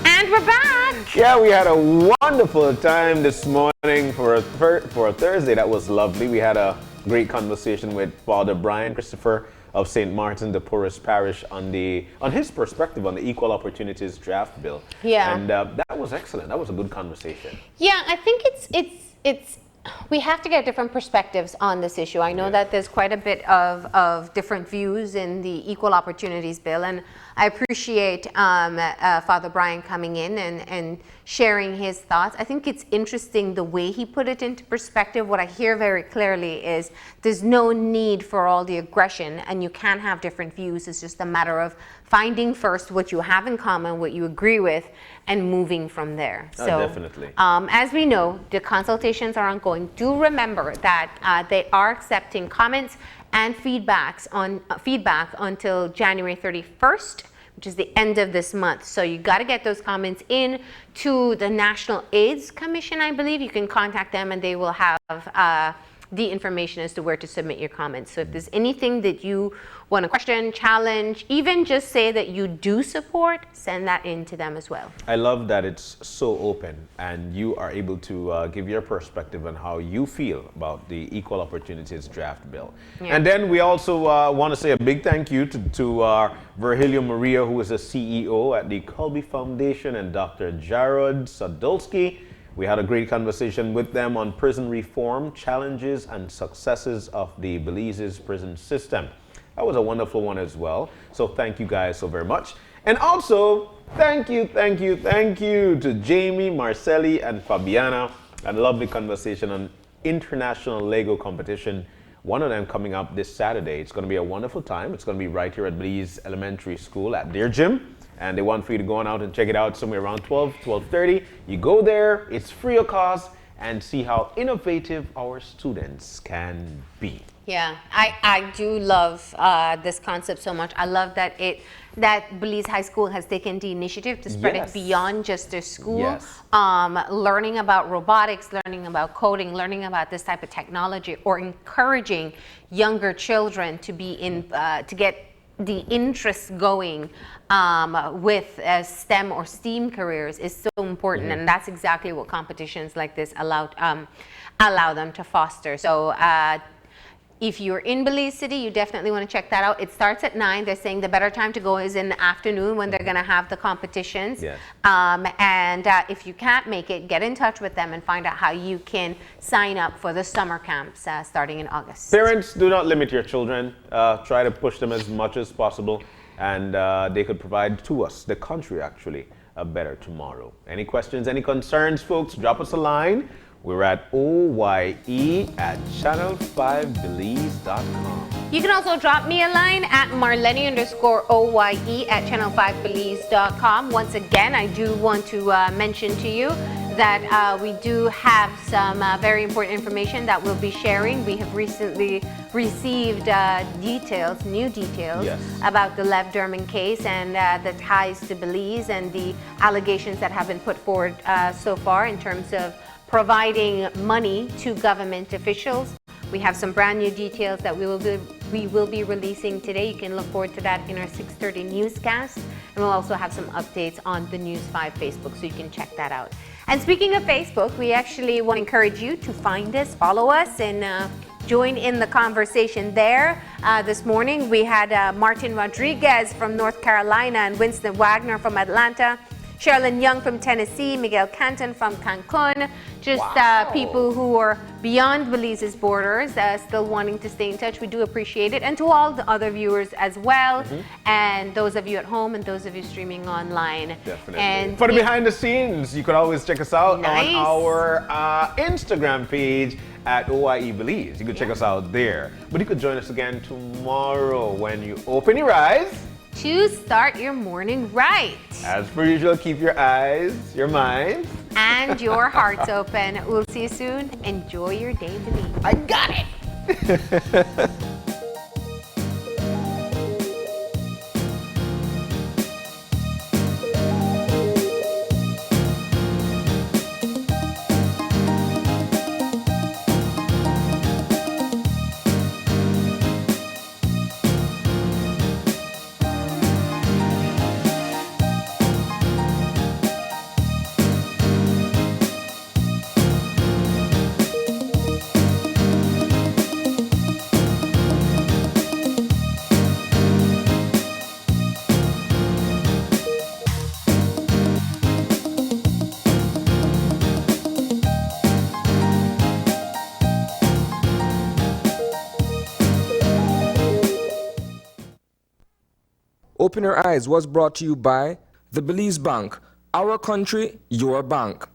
And we're back. Yeah, we had a wonderful time this morning for a Thursday. That was lovely. We had a great conversation with Father Brian Christopher of St. Martin, the poorest parish, on his perspective on the Equal Opportunities Draft Bill. Yeah. And that was excellent. That was a good conversation. Yeah, I think it's we have to get different perspectives on this issue. I know that there's quite a bit of different views in the Equal Opportunities Bill, and I appreciate Father Brian coming in and sharing his thoughts. I think it's interesting the way he put it into perspective. What I hear very clearly is there's no need for all the aggression, and you can have different views. It's just a matter of finding first what you have in common, what you agree with, and moving from there. So, definitely. As we know, the consultations are ongoing. Do remember that they are accepting comments and feedback until January 31st, which is the end of this month. So you got to get those comments in to the National AIDS Commission, I believe. You can contact them and they will have the information as to where to submit your comments. So if there's anything that you want to question, challenge, even just say that you do support, send that in to them as well. I love that it's so open and you are able to give your perspective on how you feel about the Equal Opportunities Draft Bill. Yeah. And then we also want to say a big thank you to Virgilio Maria, who is the CEO at the Colby Foundation, and Dr. Jared Sadulski. We had a great conversation with them on prison reform, challenges and successes of the Belize's prison system. That was a wonderful one as well. So thank you guys so very much. And also, thank you to Jamie, Marcelli, and Fabiana. A lovely conversation on International Lego Competition. One of them coming up this Saturday. It's going to be a wonderful time. It's going to be right here at Belize Elementary School at their gym. And they want for you to go on out and check it out somewhere around 12:30. You go there, it's free of cost, and see how innovative our students can be. Yeah, I do love this concept so much. I love that Belize High School has taken the initiative to spread it beyond just their school. Yes. Learning about robotics, learning about coding, learning about this type of technology, or encouraging younger children to be to get the interest going with STEM or STEAM careers is so important, and that's exactly what competitions like this allow them to foster. So if you're in Belize City, you definitely want to check that out. It starts at 9. They're saying the better time to go is in the afternoon when they're going to have the competitions. Yes. And if you can't make it, get in touch with them and find out how you can sign up for the summer camps starting in August. Parents, do not limit your children. Try to push them as much as possible, and they could provide to us, the country actually, a better tomorrow. Any questions, any concerns, folks, drop us a line. We're at oye@channel5belize.com. You can also drop me a line at marlene_oye@channel5belize.com. Once again, I do want to mention to you that we do have some very important information that we'll be sharing. We have recently received new details about the Lev Derman case and the ties to Belize and the allegations that have been put forward so far in terms of providing money to government officials. We have some brand new details that we will be releasing today. You can look forward to that in our 6:30 newscast. And we'll also have some updates on the News 5 Facebook, so you can check that out. And speaking of Facebook, we actually want to encourage you to find us, follow us, and join in the conversation there. This morning we had Martin Rodriguez from North Carolina and Winston Wagner from Atlanta. Sherilyn Young from Tennessee, Miguel Canton from Cancun, just people who are beyond Belize's borders, still wanting to stay in touch. We do appreciate it. And to all the other viewers as well, and those of you at home and those of you streaming online. Definitely. And for the behind the scenes, you can always check us out Nice. on our Instagram page at OIE Belize. You can check us out there. But you could join us again tomorrow when you open your eyes to start your morning right. As per usual, keep your eyes, your mind, and your hearts open. We'll see you soon. Enjoy your day, Belize. I got it. Open Your Eyes was brought to you by the Belize Bank. Our country, your bank.